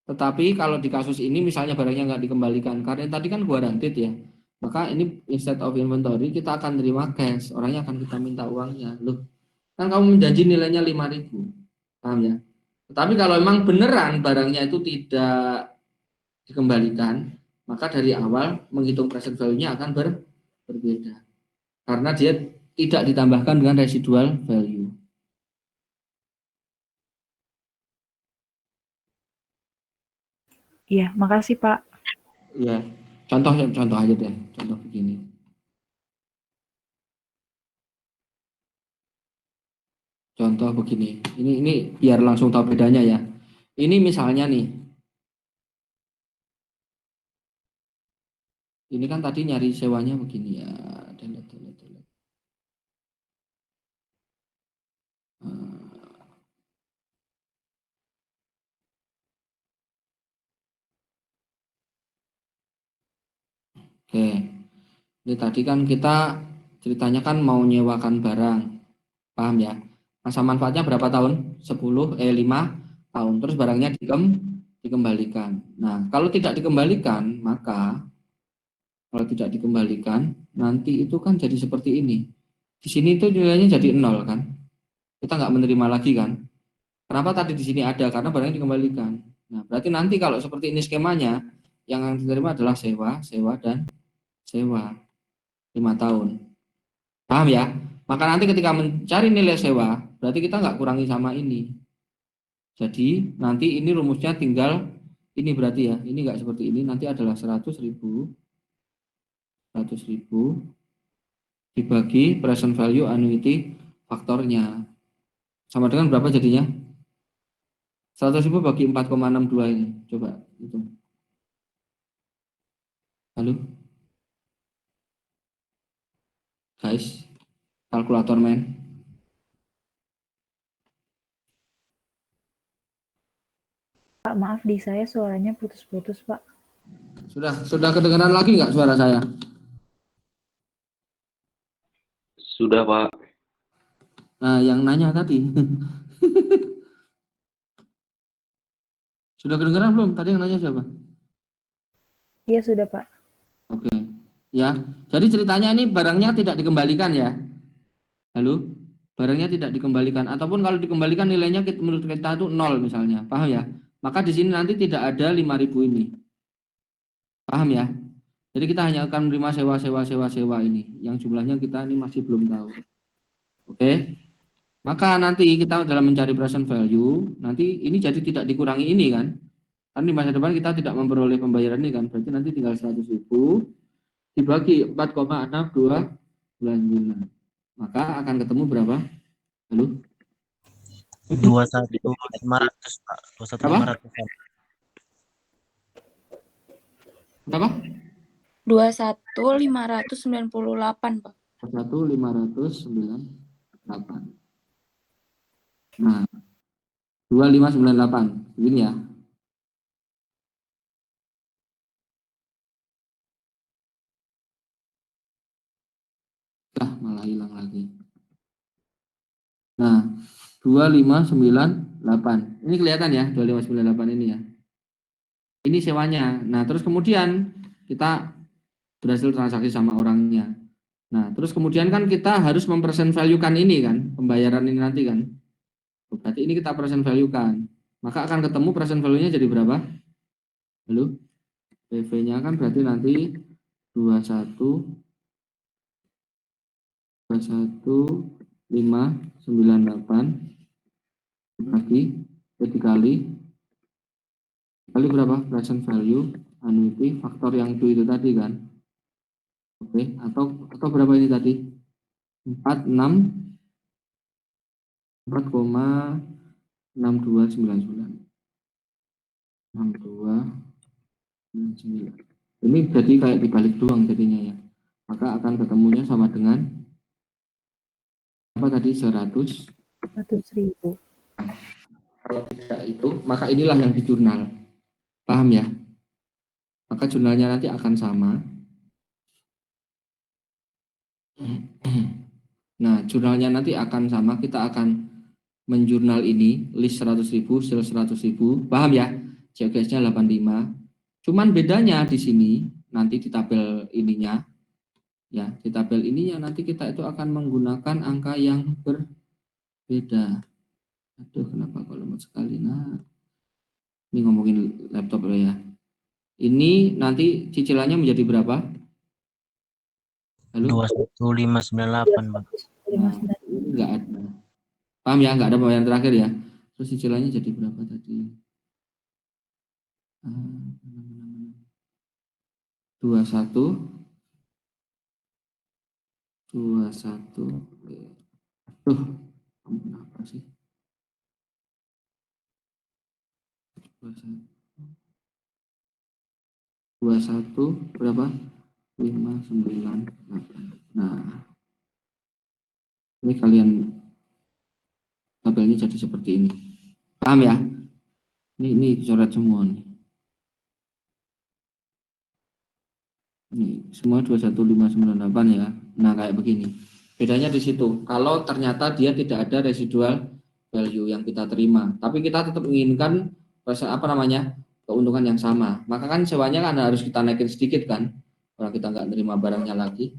Tetapi kalau di kasus ini misalnya barangnya nggak dikembalikan, karena tadi kan guaranteed ya. Maka ini instead of inventory kita akan terima cash. Orangnya akan kita minta uangnya. Loh, kan kamu menjanji nilainya 5.000. Paham ya? Tetapi kalau memang beneran barangnya itu tidak dikembalikan, maka dari awal menghitung present value-nya akan berbeda. Karena dia tidak ditambahkan dengan residual value. Iya, makasih Pak. Ya, contoh aja deh, contoh begini. Contoh begini, ini biar langsung tahu bedanya ya. Ini misalnya nih, ini kan tadi nyari sewanya begini ya. Oke, ini tadi kan kita ceritanya kan mau nyewakan barang, paham ya? Masa manfaatnya berapa tahun? 5 tahun. Terus barangnya dikembalikan. Nah, kalau tidak dikembalikan, maka nanti itu kan jadi seperti ini. Di sini itu nilainya jadi 0 kan? Kita nggak menerima lagi kan? Kenapa tadi di sini ada? Karena barangnya dikembalikan. Nah, berarti nanti kalau seperti ini skemanya, yang diterima adalah sewa, dan sewa 5 tahun. Paham ya? Maka nanti ketika mencari nilai sewa, berarti kita nggak kurangi sama ini. Jadi nanti ini rumusnya tinggal ini berarti ya, ini nggak seperti ini, nanti adalah 100.000 dibagi present value annuity faktornya. Sama dengan berapa jadinya? 100.000 bagi 4,62 ini. Coba hitung. Halo, guys, kalkulator men. Pak, maaf di saya suaranya putus-putus, Pak. Sudah kedengaran lagi nggak suara saya? Sudah, Pak. Nah, yang nanya tadi. Sudah kedengaran belum? Tadi yang nanya siapa? Iya, sudah, Pak. Oke. Ya, jadi ceritanya ini barangnya tidak dikembalikan ya. Halo? Barangnya tidak dikembalikan. Ataupun kalau dikembalikan nilainya menurut kita itu 0 misalnya. Paham ya? Maka di sini nanti tidak ada 5.000 ini. Paham ya? Jadi kita hanya akan menerima sewa ini. Yang jumlahnya kita ini masih belum tahu. Oke? Maka nanti kita dalam mencari present value, nanti ini jadi tidak dikurangi ini kan. Kan di masa depan kita tidak memperoleh pembayaran ini kan. Berarti nanti tinggal 100.000 dibagi 4,62 bulan. Maka akan ketemu berapa? Halo? 21.500 Pak. 21.500. Berapa? 21.598 Pak. 21.598. Nah, 2598. Begini ya. Malah hilang lagi. Nah, 2598. Ini kelihatan ya, 2598 ini ya. Ini sewanya. Nah, terus kemudian kita berhasil transaksi sama orangnya. Nah, terus kemudian kan kita harus mempresent value-kan ini kan, pembayaran ini nanti kan. Berarti ini kita present value-kan. Maka akan ketemu present value-nya jadi berapa? Halo? PV-nya kan berarti nanti 21.598 dibagi dikali berapa? Present value annuity faktor yang 2 itu tadi kan. Oke, atau berapa ini tadi? 4,6299. 6299. Ini jadi kayak dibalik doang jadinya ya. Maka akan ketemunya sama dengan apa tadi? 100.000. Kalau tidak itu, maka inilah yang di jurnal. Paham ya? Maka jurnalnya nanti akan sama. Nah, jurnalnya nanti akan sama. Kita akan menjurnal ini, list 100.000, sales 100.000. Paham ya? COGS-nya 85. Cuman bedanya di sini, nanti di tabel ininya, ya, di tabel ininya nanti kita itu akan menggunakan angka yang berbeda. Aduh, kenapa kok lemot sekali? Nah, ini ngomongin laptop ya. Ini nanti cicilannya menjadi berapa? Halo? 21.598 Pak. Nah, ini enggak ada. Paham ya? Enggak ada pembayaran terakhir ya. Terus cicilannya jadi berapa tadi? 21. Tuh, kenapa sih? 21 berapa? 598. Nah, ini kalian tabelnya jadi seperti ini. Paham ya? Ini coret semua nih. Ini semua 21598 ya. Nah, kayak begini. Bedanya di situ. Kalau ternyata dia tidak ada residual value yang kita terima, tapi kita tetap menginginkan keuntungan yang sama, maka kan sewanya kan harus kita naikin sedikit kan, kalau kita nggak terima barangnya lagi.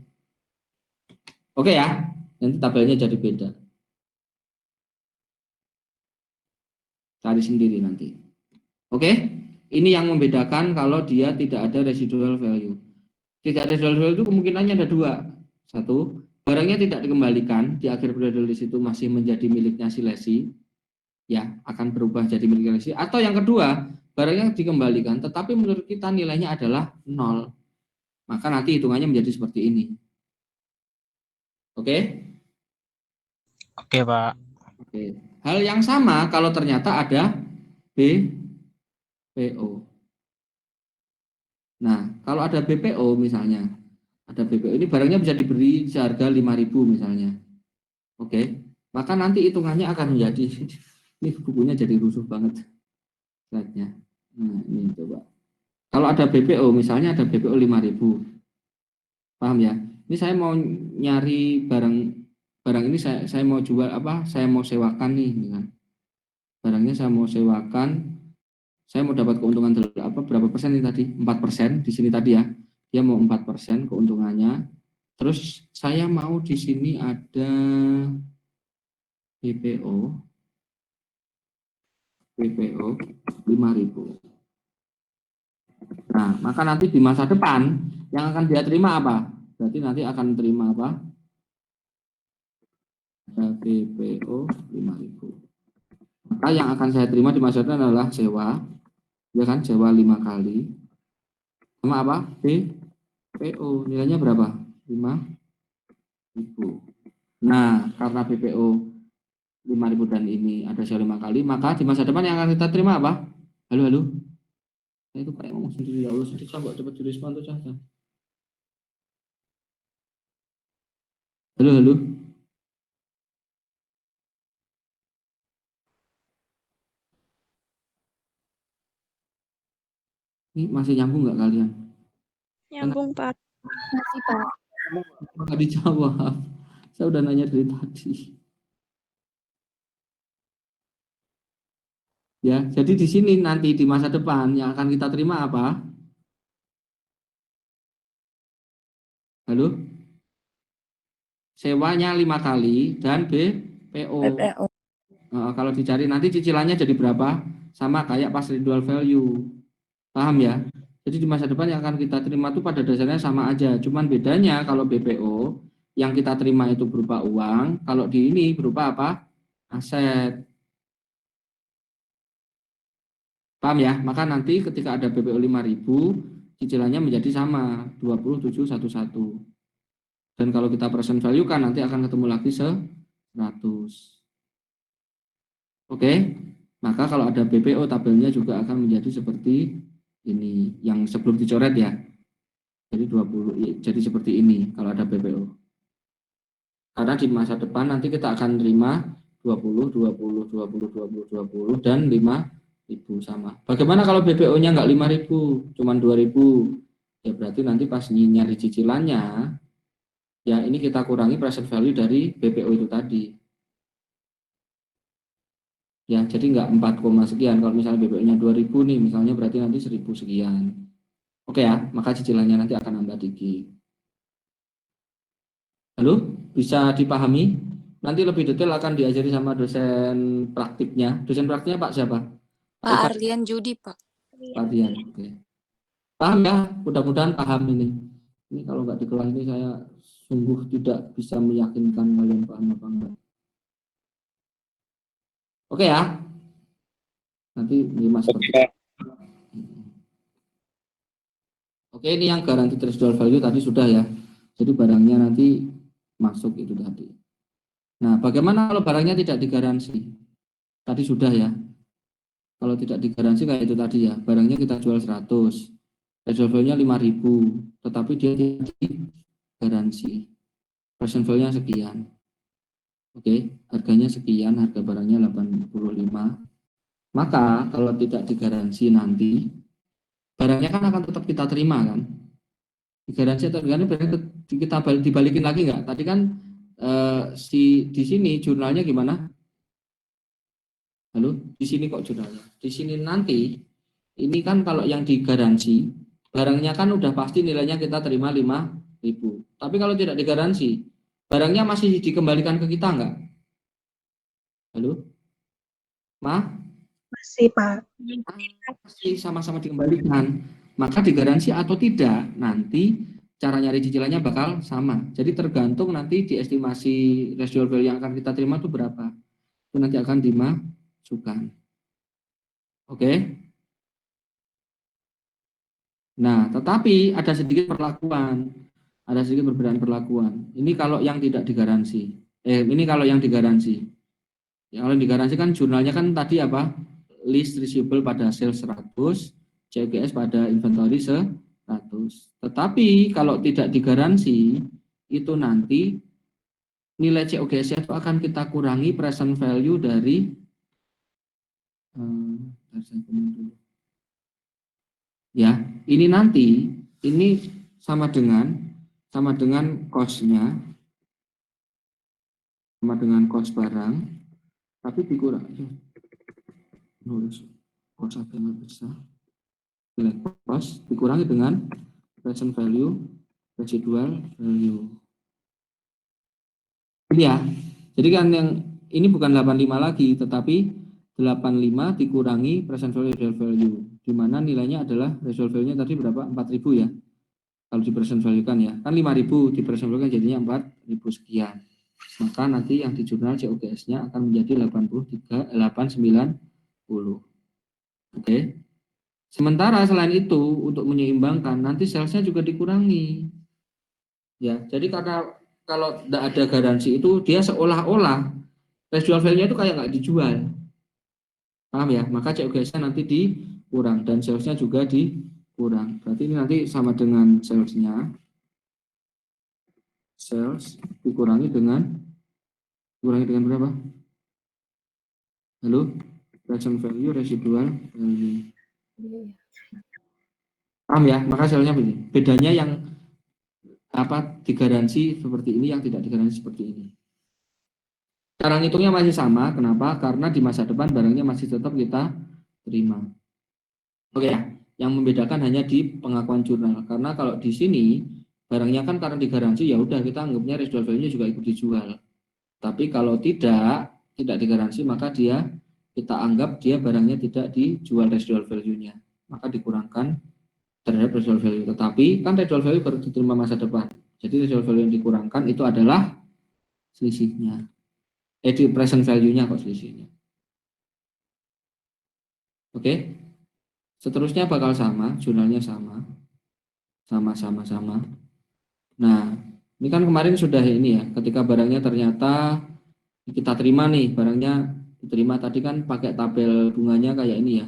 Oke ya, nanti tabelnya jadi beda. Cari sendiri nanti. Oke, ini yang membedakan kalau dia tidak ada residual value. Tidak ada residual value itu kemungkinannya ada dua. Satu, barangnya tidak dikembalikan, di akhir periode list itu masih menjadi miliknya si lesi, ya akan berubah jadi milik lesi. Atau yang kedua, barangnya dikembalikan, tetapi menurut kita nilainya adalah 0. Maka nanti hitungannya menjadi seperti ini. Oke? Oke, Pak. Oke. Hal yang sama kalau ternyata ada BPO. Nah, kalau ada BPO misalnya, ada BPO ini barangnya bisa diberi seharga 5.000 misalnya. Oke, maka nanti hitungannya akan menjadi ini bukunya jadi rusuh banget slide-nya. Nah, ini coba. Kalau ada BPO misalnya ada BPO 5.000. Paham ya? Ini saya mau nyari barang ini saya mau jual apa? Saya mau sewakan nih, kan. Barangnya saya mau sewakan, saya mau dapat keuntungan berapa persen ini tadi? 4% di sini tadi ya. Dia mau 4% keuntungannya. Terus saya mau di sini ada BPO 5.000. Nah, maka nanti di masa depan yang akan dia terima apa? Berarti nanti akan terima apa? Ada BPO 5.000. Maka yang akan saya terima di masa depan adalah sewa, ya kan, sewa 5 kali. Sama apa? BPO, nilainya berapa? 5.000. Nah, karena BPO 5.000 dan ini ada sewa 5 kali, maka di masa depan yang akan kita terima apa? Halo. Saya itu kayak ngomong sendiri, ya Allah, sedikit coba cepat direspon tuh saja. Halo. Ini masih nyambung nggak kalian? Nyambung, Pak. Masih, Pak. Nggak dijawab. Saya udah nanya dari tadi. Ya, jadi di sini nanti di masa depan yang akan kita terima apa? Halo? Sewanya 5 kali dan BPO. BPO. Kalau dicari nanti cicilannya jadi berapa? Sama kayak pas residual value. Paham ya? Jadi di masa depan yang akan kita terima itu pada dasarnya sama aja. Cuman bedanya kalau BPO yang kita terima itu berupa uang, kalau di ini berupa apa? Aset. Paham ya? Maka nanti ketika ada BPO 5.000, cicilannya menjadi sama 2711. Dan kalau kita present value kan nanti akan ketemu lagi 100. Oke? Maka kalau ada BPO tabelnya juga akan menjadi seperti ini yang sebelum dicoret ya. Jadi 20, jadi seperti ini kalau ada BPO. Karena di masa depan nanti kita akan terima 20 dan 5.000 sama. Bagaimana kalau BPO-nya nggak 5.000, cuman 2.000? Ya berarti nanti pas nyari cicilannya, ya ini kita kurangi present value dari BPO itu tadi. Ya, jadi nggak 4, sekian. Kalau misalnya BPO-nya 2.000 nih, misalnya berarti nanti 1.000 sekian. Oke ya, maka cicilannya nanti akan nambah dikit. Halo, bisa dipahami? Nanti lebih detail akan diajari sama dosen praktiknya. Dosen praktiknya Pak siapa? Pak Arlian Judi, Pak. Pak Arlian. Oke. Paham ya? Mudah-mudahan paham ini. Ini kalau nggak di kelas ini saya sungguh tidak bisa meyakinkan kalian paham apa enggak. Oke ya? Nanti lima seperti itu. Oke, ini yang garansi residual value tadi sudah ya. Jadi barangnya nanti masuk itu tadi. Nah, bagaimana kalau barangnya tidak digaransi? Tadi sudah ya. Kalau tidak digaransi kayak itu tadi ya. Barangnya kita jual 100. Residual value-nya 5.000. Tetapi dia tidak digaransi. Present value-nya sekian. Oke, harganya sekian, harga barangnya 85. Maka kalau tidak digaransi nanti barangnya kan akan tetap kita terima kan? Digaransi atau digaransi barangnya kita dibalikin lagi nggak? Tadi kan di sini jurnalnya gimana? Halo, di sini kok jurnalnya? Di sini nanti ini kan kalau yang digaransi barangnya kan udah pasti nilainya kita terima 5.000. Tapi kalau tidak digaransi barangnya masih dikembalikan ke kita nggak? Halo? Masih, Pak. Masih sama-sama dikembalikan. Maka digaransi atau tidak, nanti cara nyari cicilannya bakal sama. Jadi tergantung nanti di estimasi residual value yang akan kita terima itu berapa. Itu nanti akan dimasukkan. Oke? Nah, tetapi ada sedikit perlakuan. Ada sedikit perbedaan perlakuan. Ini kalau yang tidak digaransi. Ini kalau yang digaransi. Yang kalau digaransi kan jurnalnya kan tadi apa? List receivable pada sales 100, COGS pada inventory 100. Tetapi kalau tidak digaransi, itu nanti nilai COGS itu akan kita kurangi present value dari ya, ini nanti ini sama dengan cost-nya, sama dengan cost barang, tapi dikurangi nulis cost yang besar, nilai cost dikurangi dengan present value, residual value. Ya, jadi kan yang ini bukan 85 lagi, tetapi 85 dikurangi present value, residual value, di mana nilainya adalah residual value-nya tadi berapa? 4.000 ya. Kalau di present value kan ya, kan 5.000 di present value kan jadinya 4.000 sekian. Maka nanti yang di jurnal COGS-nya akan menjadi 890. Oke. Sementara selain itu untuk menyeimbangkan nanti salesnya juga dikurangi. Ya, jadi karena kalau tidak ada garansi itu dia seolah-olah residual value-nya itu kayak nggak dijual. Paham ya? Maka COGS-nya nanti dikurang dan salesnya juga dikurang. Berarti ini nanti sama dengan salesnya. Sales dikurangi dengan berapa? Halo? Present value, residual value. Paham ya? Maka salesnya begini. Bedanya yang digaransi seperti ini, yang tidak digaransi seperti ini. Cara ngitungnya masih sama. Kenapa? Karena di masa depan barangnya masih tetap kita terima. Oke ya, yang membedakan hanya di pengakuan jurnal. Karena kalau di sini barangnya kan karena digaransi, ya udah kita anggapnya residual value-nya juga ikut dijual. Tapi kalau tidak digaransi, maka kita anggap dia barangnya tidak dijual residual value-nya, maka dikurangkan terhadap residual value. Tetapi kan residual value baru diterima masa depan. Jadi residual value yang dikurangkan itu adalah selisihnya. Di present value-nya kok selisihnya. Oke. Seterusnya bakal sama, jurnalnya sama. Sama. Nah, ini kan kemarin sudah ini ya, ketika barangnya ternyata kita terima nih, barangnya diterima tadi kan pakai tabel bunganya kayak ini ya.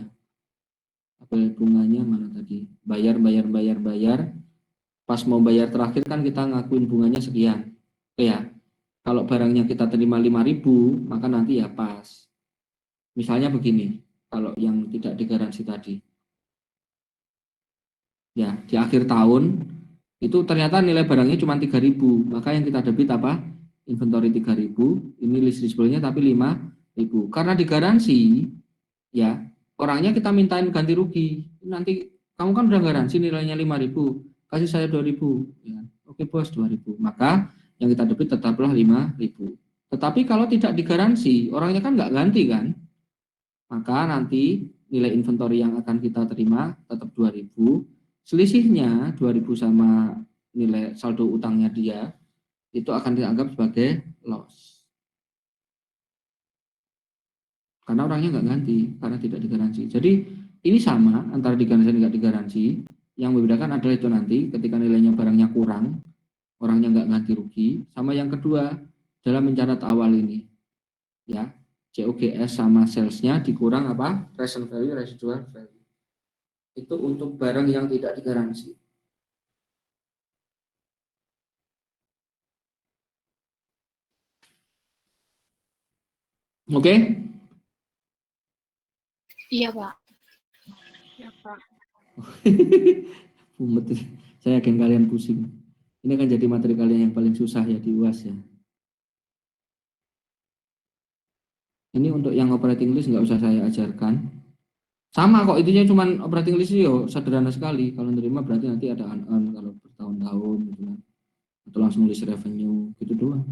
Tabel bunganya mana tadi? Bayar. Pas mau bayar terakhir kan kita ngakuin bunganya sekian. Oke ya. Kalau barangnya kita terima 5.000, maka nanti ya pas. Misalnya begini, kalau yang tidak digaransi tadi. Ya, di akhir tahun itu ternyata nilai barangnya cuma 3.000, maka yang kita debit apa? Inventory 3.000, ini list receivable-nya tapi 5.000. Karena digaransi, ya orangnya kita mintain ganti rugi. Nanti kamu kan udah garansi nilainya 5.000, kasih saya 2.000. Ya, oke bos 2.000. Maka yang kita debit tetaplah 5.000. Tetapi kalau tidak digaransi, orangnya kan nggak ganti kan? Maka nanti nilai inventory yang akan kita terima tetap 2.000. Selisihnya 2.000 sama nilai saldo utangnya dia itu akan dianggap sebagai loss. Karena orangnya nggak ganti, karena tidak digaransi. Jadi ini sama antara digaransi dan nggak digaransi. Yang membedakan adalah itu nanti ketika nilainya barangnya kurang, orangnya nggak ganti rugi. Sama yang kedua dalam mencatat awal ini, ya COGS sama salesnya dikurang apa? Present value, residual value. Itu untuk barang yang tidak digaransi. Oke? Iya, Pak. Saya yakin kalian pusing. Ini akan jadi materi kalian yang paling susah ya di UAS ya. Ini untuk yang operating list nggak usah saya ajarkan. Sama kok, intinya cuma operating list yo sederhana sekali. Kalau nerima berarti nanti ada unearned kalau bertahun-tahun gitu kan. Atau langsung list revenue gitu doang.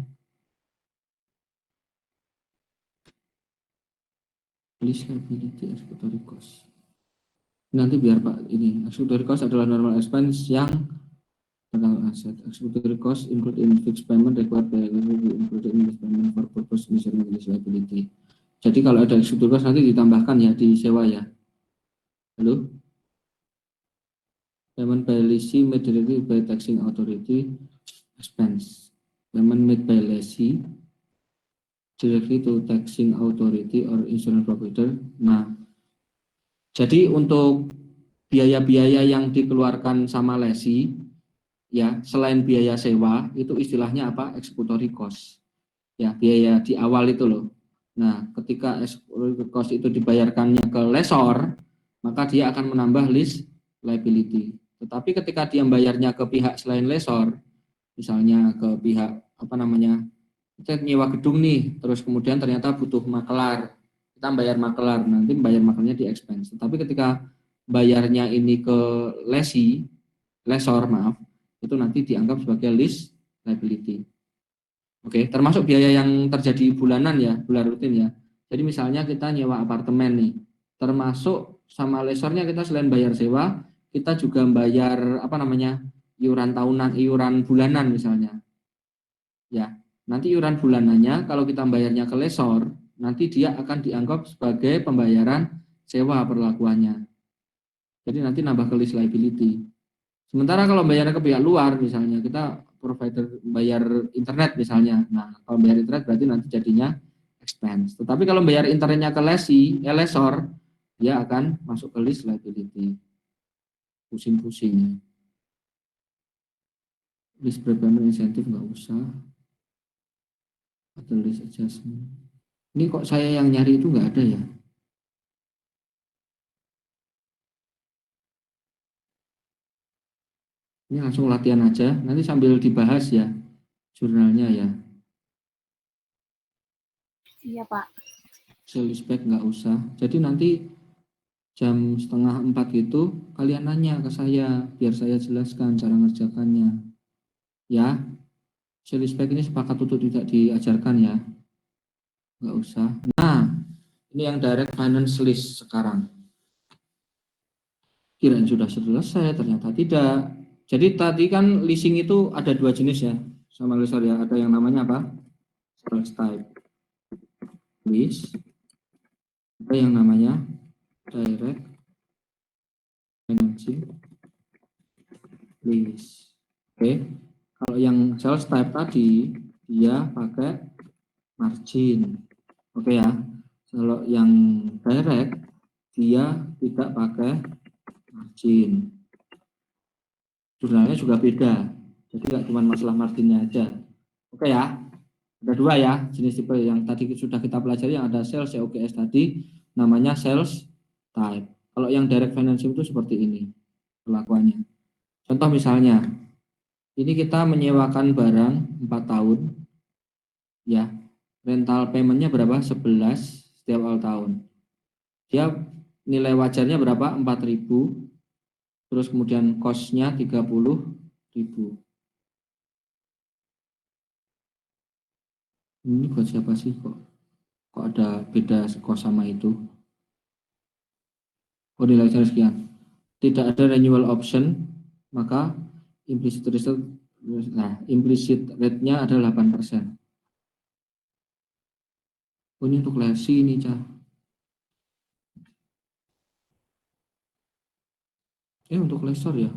List liability executory cost. Nanti biar Pak ini, executory cost adalah normal expense yang aset. Executory cost include in fixed payment required by included in fixed payment for purpose measuring list liability. Jadi kalau ada executory cost nanti ditambahkan ya di sewa ya. Halo? Payment by lessee made directly by taxing authority expense. Payment made by lessee directly to taxing authority or insurance provider. Nah, jadi untuk biaya-biaya yang dikeluarkan sama lesi, ya selain biaya sewa itu istilahnya apa? Executory cost. Ya, biaya di awal itu loh. Nah, ketika executory cost itu dibayarkannya ke lessor, maka dia akan menambah lease liability. Tetapi ketika dia bayarnya ke pihak selain lessor, misalnya ke pihak apa namanya, kita nyewa gedung nih, terus kemudian ternyata butuh makelar, kita bayar makelar, nanti bayar makelarnya di expense. Tapi ketika bayarnya ini ke lessor maaf, itu nanti dianggap sebagai lease liability. Oke, termasuk biaya yang terjadi bulanan ya, bulan rutin ya. Jadi misalnya kita nyewa apartemen nih, termasuk sama lessornya kita selain bayar sewa, kita juga bayar apa namanya, iuran tahunan, iuran bulanan misalnya. Ya, nanti iuran bulanannya kalau kita bayarnya ke lessor, nanti dia akan dianggap sebagai pembayaran sewa perlakuannya. Jadi nanti nambah ke lease liability. Sementara kalau bayarnya ke pihak luar, misalnya kita provider bayar internet misalnya, nah kalau bayar internet berarti nanti jadinya expense. Tetapi kalau bayar internetnya ke lessor, dia akan masuk ke lease liability. Pusing-pusing. Lease prepayment incentive nggak usah. Atau lease adjustment. Ini kok saya yang nyari itu nggak ada ya? Ini langsung latihan aja, nanti sambil dibahas ya jurnalnya ya. Iya, Pak. Sales back nggak usah. Jadi nanti jam 3:30 gitu kalian nanya ke saya biar saya jelaskan cara ngerjakannya. Ya, sales back ini sepakat untuk tidak diajarkan ya. Nggak usah. Nah, ini yang direct finance list sekarang. Kirain sudah selesai, ternyata tidak. Jadi tadi kan leasing itu ada dua jenis ya, sama lessor ya. Ada yang namanya apa? Sales type lease. Ada yang namanya direct financing lease. Oke. Kalau yang sales type tadi dia pakai margin. Oke ya. Kalau yang direct dia tidak pakai margin. Jurnalnya juga beda, jadi nggak cuma masalah marginnya aja. Oke ya, ada dua ya jenis tipe yang tadi sudah kita pelajari, yang ada sales COGS tadi namanya sales type. Kalau yang direct financing itu seperti ini perlakuannya. Contoh misalnya, ini kita menyewakan barang 4 tahun, ya rental paymentnya berapa? 11 setiap awal tahun. Dia nilai wajarnya berapa? 4.000. Terus kemudian cost-nya 30.000. Ini buat siapa sih kok ada beda cost sama itu? Oh, nilai sekian. Tidak ada renewal option, maka implicit rate-nya adalah 8%. Oh, ini untuk lesi ini, Cah. Untuk lessor ya.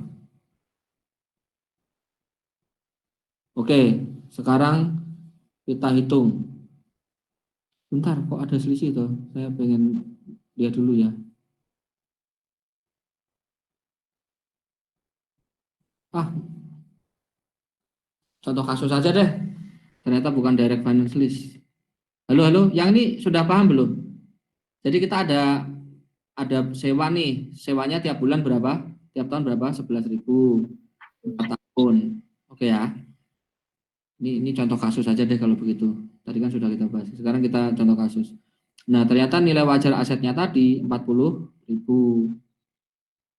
Oke, sekarang kita hitung. Bentar, kok ada selisih tuh? Saya pengen lihat dulu ya. Contoh kasus aja deh. Ternyata bukan direct finance list. Halo, yang ini sudah paham belum? Jadi kita ada sewa nih. Sewanya tiap bulan berapa? Tiap tahun berapa? 11.000. 4 tahun. Oke ya. Ini contoh kasus aja deh kalau begitu. Tadi kan sudah kita bahas. Sekarang kita contoh kasus. Nah, ternyata nilai wajar asetnya tadi 40.000.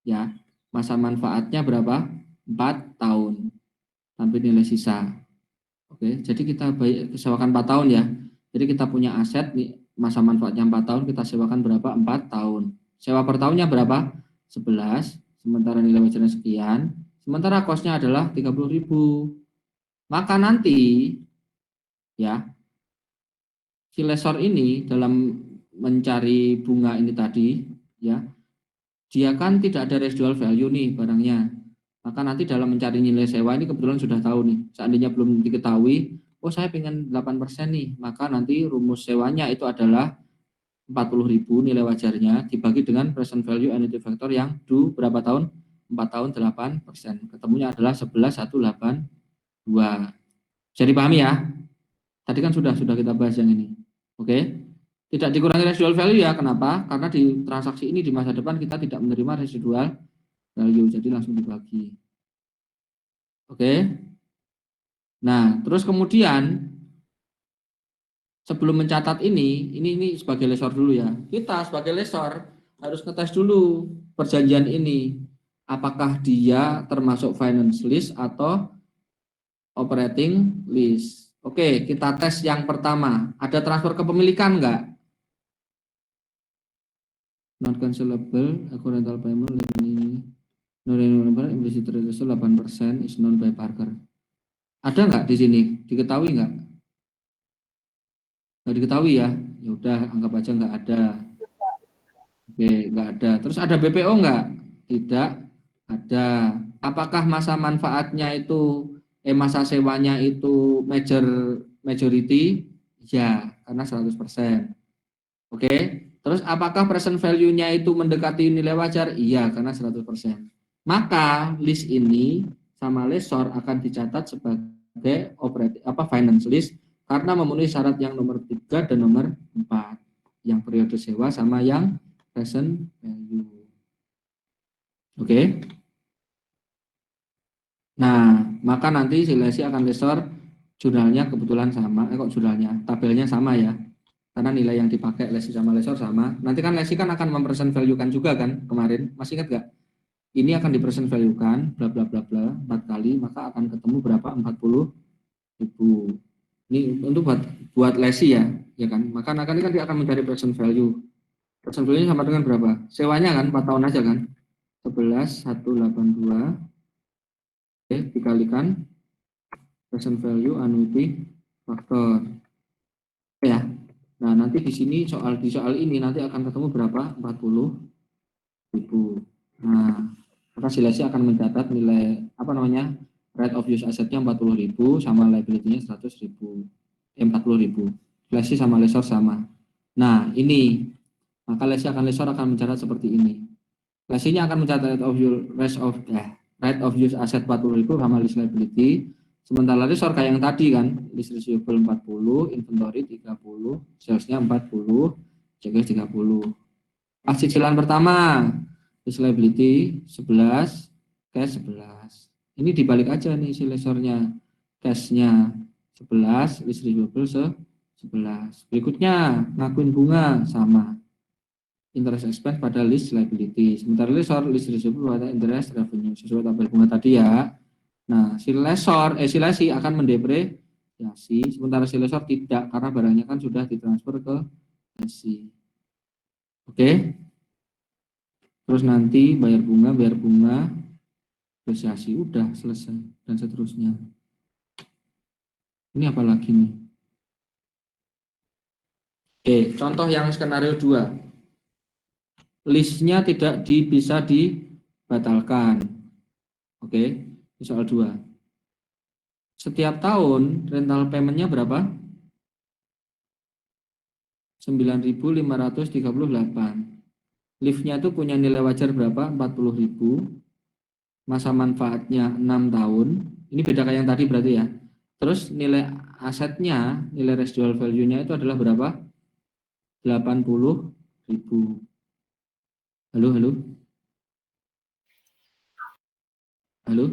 Ya. Masa manfaatnya berapa? 4 tahun. Sampai nilai sisa. Oke, jadi kita sewakan 4 tahun ya. Jadi kita punya aset nih, masa manfaatnya 4 tahun, kita sewakan berapa? 4 tahun. Sewa per tahunnya berapa? 11, sementara nilai wajarnya sekian, sementara kosnya adalah 30.000. Maka nanti ya si lessor ini dalam mencari bunga ini tadi ya, dia kan tidak ada residual value nih barangnya. Maka nanti dalam mencari nilai sewa ini kebetulan sudah tahu nih, seandainya belum diketahui, oh saya pengen 8% nih, maka nanti rumus sewanya itu adalah 40.000 nilai wajarnya dibagi dengan present value annuity factor yang due berapa tahun? 4 tahun 8%. Ketemunya adalah 11.182. Jadi pahami ya? Tadi kan sudah kita bahas yang ini. Oke? Tidak dikurangi residual value ya. Kenapa? Karena di transaksi ini di masa depan kita tidak menerima residual value. Jadi langsung dibagi. Oke? Nah, terus kemudian sebelum mencatat ini sebagai lesor dulu ya. Kita sebagai lesor harus ngetes dulu perjanjian ini. Apakah dia termasuk finance lease atau operating lease. Oke, kita tes yang pertama. Ada transfer kepemilikan enggak? Not cancelable, rental payment, non-renewable, implicit reversal 8% is known by Parker. Ada enggak di sini? Diketahui enggak? Nggak diketahui ya, ya udah anggap aja nggak ada. Oke, nggak ada. Terus ada BPO nggak? Tidak ada. Apakah masa manfaatnya itu, masa sewanya itu majority? Ya, karena 100%. Oke. Terus apakah present value-nya itu mendekati nilai wajar? Iya, karena 100%. Maka list ini sama lessor akan dicatat sebagai finance list karena memenuhi syarat yang nomor 3 dan nomor 4, yang periode sewa sama yang present value. Oke. Nah, maka nanti si lesi akan lesor jurnalnya kebetulan sama, tabelnya sama ya. Karena nilai yang dipakai lesi sama lesor sama. Nanti kan lesi kan akan mempresent value kan juga kan kemarin. Masih ingat gak? Ini akan dipresent value kan, bla bla bla bla 4 kali, maka akan ketemu berapa? 40.000. Ini untuk buat lesi ya kan. Maka ini kan dia akan mencari present value. Present value sama dengan berapa? Sewanya kan 4 tahun aja kan. 11.182 oke, dikalikan present value annuity factor. Oke ya. Nah, nanti di sini di soal ini nanti akan ketemu berapa? 40.000. Nah, maka si lesi akan mencatat nilai right of use asetnya 40.000 sama liability-nya 100.000. 40.000. Lesi sama lesor sama. Nah, ini maka lesor akan mencatat seperti ini. Lesinya akan mencatat right of use aset 40.000 sama lease liability. Sementara lesor kayak yang tadi kan, lease receivable 40, inventory 30, salesnya 40, CGS 30. Pas cicilan pertama, lease liability 11, cash 11. Ini dibalik aja nih si lesornya. Cashnya 11, lease receivable 11. Berikutnya, ngakuin bunga sama. Interest expense pada lease liability. Sementara lease receivable pada interest revenue. Sesuai tabel bunga tadi ya. Nah, si lesi akan mendepresiasi, sementara si lesor tidak, karena barangnya kan sudah ditransfer ke lesi. Oke. Terus nanti bayar bunga, depresiasi, udah selesai, dan seterusnya. Ini apa lagi nih? Oke, contoh yang skenario 2. Listnya tidak bisa dibatalkan. Oke, soal 2. Setiap tahun rental payment-nya berapa? 9.538. Lift-nya itu punya nilai wajar berapa? 40.000. Masa manfaatnya 6 tahun. Ini beda kayak yang tadi berarti ya. Terus nilai asetnya, nilai residual value-nya itu adalah berapa? 80.000. Halo? Halo?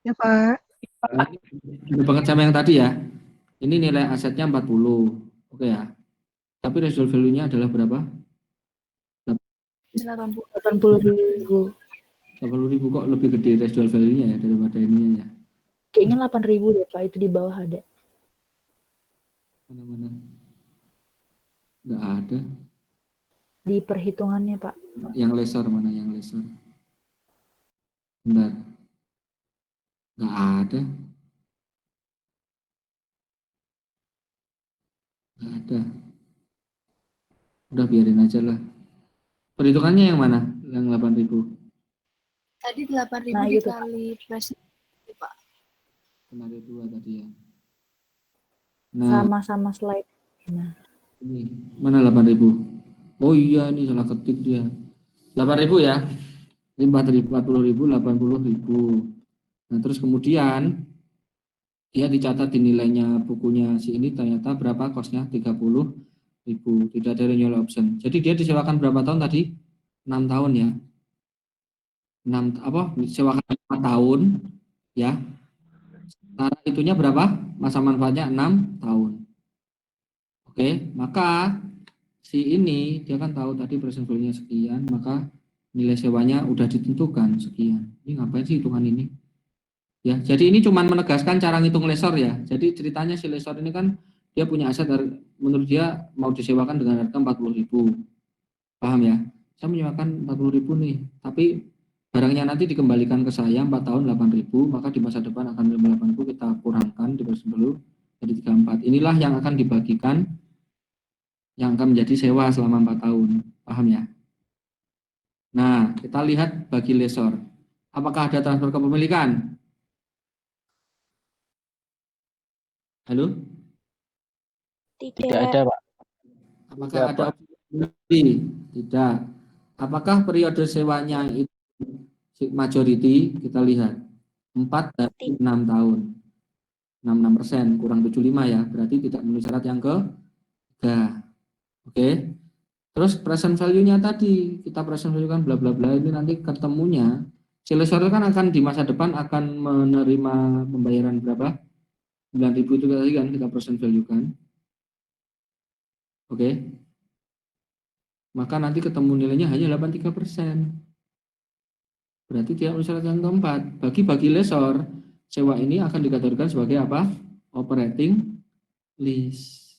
Ya, Pak. Ini banget sama yang tadi ya. Ini nilai asetnya 40. Oke ya. Tapi residual value-nya adalah berapa? 80.000. 80.000 kok lebih gede residual value-nya ya daripada ininya ya. Kayaknya 8.000 deh Pak, itu di bawah ada. Mana? Nggak ada. Di perhitungannya Pak. Yang lesor mana yang lesor? Bentar. Nggak ada. Nggak ada. Udah biarin aja lah. Perhitungannya yang mana? Yang 8.000? Tadi 8.000 Nah, gitu, dikali present, Pak. Skenario 2 tadi ya. Nah, Sama-sama slide. Nah, ini mana 8.000? Oh iya, ini salah ketik dia. 8.000 ya. Ini 4.000, 40.000, 80.000. Nah, terus kemudian dia dicatat di nilainya bukunya si ini ternyata berapa kosnya? 30.000. Tidak ada renewal option. Jadi dia disewakan berapa tahun tadi? 6 tahun ya. 6 apa? Disewakan 5 tahun ya. Sementara itunya berapa? Masa manfaatnya 6 tahun. Oke, maka si ini dia kan tahu tadi present value-nya sekian, maka nilai sewanya udah ditentukan sekian. Ini ngapain sih hitungan ini? Ya, jadi ini cuma menegaskan cara ngitung lessor ya. Jadi ceritanya si lessor ini kan dia punya aset menurut dia mau disewakan dengan harga 40.000. Paham ya? Saya menyewakan 40.000 nih, tapi barangnya nanti dikembalikan ke saya 4 tahun 8.000, maka di masa depan akan 58.000 kita kurangkan di present value jadi 34. Inilah yang akan dibagikan yang akan menjadi sewa selama 4 tahun. Paham ya? Nah, kita lihat bagi lessor. Apakah ada transfer kepemilikan? Halo? Tidak ada, Pak. Apakah Tidak, ada Pak. opsi? Tidak. Apakah periode sewanya itu majority? Kita lihat. 4 dari 6 tahun. 66% kurang 75 ya. Berarti tidak memenuhi syarat yang ketiga. Oke. Terus present value-nya tadi, kita present value kan bla bla bla, ini nanti ketemunya si lessor kan akan di masa depan akan menerima pembayaran berapa? 9.000 itu tadi kan kita present value kan. Oke. Maka nanti ketemu nilainya hanya 83%. Berarti tidak memenuhi syarat yang keempat. Bagi lessor, sewa ini akan dikategorikan sebagai apa? Operating lease.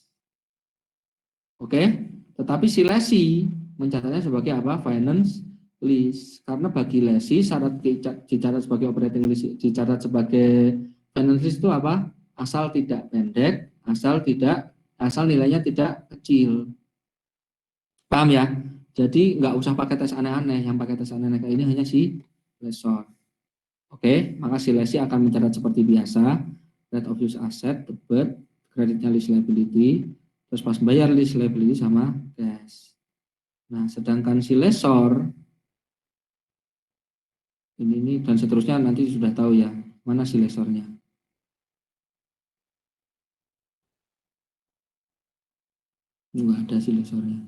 Oke. Tetapi si lesi mencatatnya sebagai apa? Finance lease. Karena bagi lesi syarat dicatat sebagai operating lease, dicatat sebagai finance lease itu apa? Asal tidak pendek, asal nilainya tidak kecil. Paham ya? Jadi nggak usah pakai tes aneh-aneh. Yang pakai tes aneh-aneh kayak ini hanya si lessor. Oke, maka si lesi akan mencatat seperti biasa, rate of use asset, debit, kreditnya lease liability, terus pas bayar lease liability sama cash. Nah, sedangkan si lessor ini dan seterusnya nanti sudah tahu ya, mana si lessornya. Enggak ada si lessornya.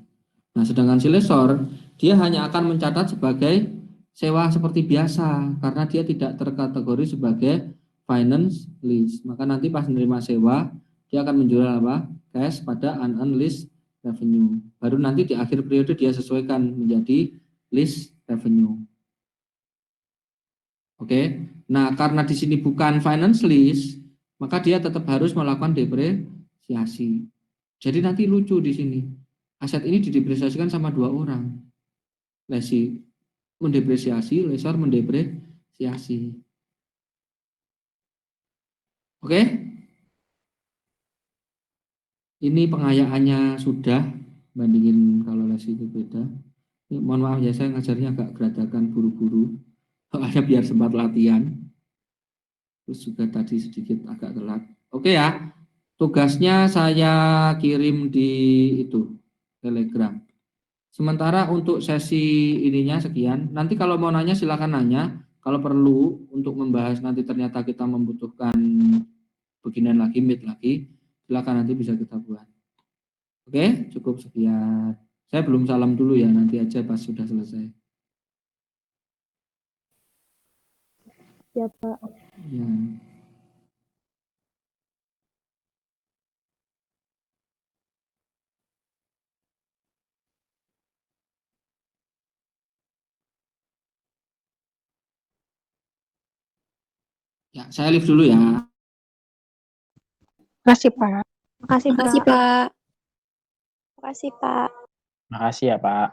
Nah, sedangkan si lessor dia hanya akan mencatat sebagai sewa seperti biasa karena dia tidak terkategori sebagai finance lease. Maka nanti pas menerima sewa dia akan menjual apa? Cash pada unearned lease revenue. Baru nanti di akhir periode dia sesuaikan menjadi lease revenue. Oke. Nah, karena di sini bukan finance lease, maka dia tetap harus melakukan depresiasi. Jadi nanti lucu di sini. Aset ini didepresiasikan sama 2 orang. Lesi mendepresiasi, lessor mendepresiasi. Oke? Ini pengayaannya sudah, bandingin kalau lesi itu beda. Ini, mohon maaf ya, saya ngajarnya agak geradakan buru-buru. Soalnya biar sempat latihan. Terus juga tadi sedikit agak telat. Oke ya, tugasnya saya kirim di itu, Telegram. Sementara untuk sesi ininya sekian. Nanti kalau mau nanya silakan nanya. Kalau perlu untuk membahas nanti ternyata kita membutuhkan beginian lagi, meet lagi, silakan nanti bisa kita buat. Oke, cukup sekian. Saya belum salam dulu ya, nanti aja pas sudah selesai. Ya, Pak. Ya. Ya, saya live dulu ya. Makasih, Pak. Makasih, Makasih, Pak. Pak. Makasih, Pak. Makasih ya, Pak.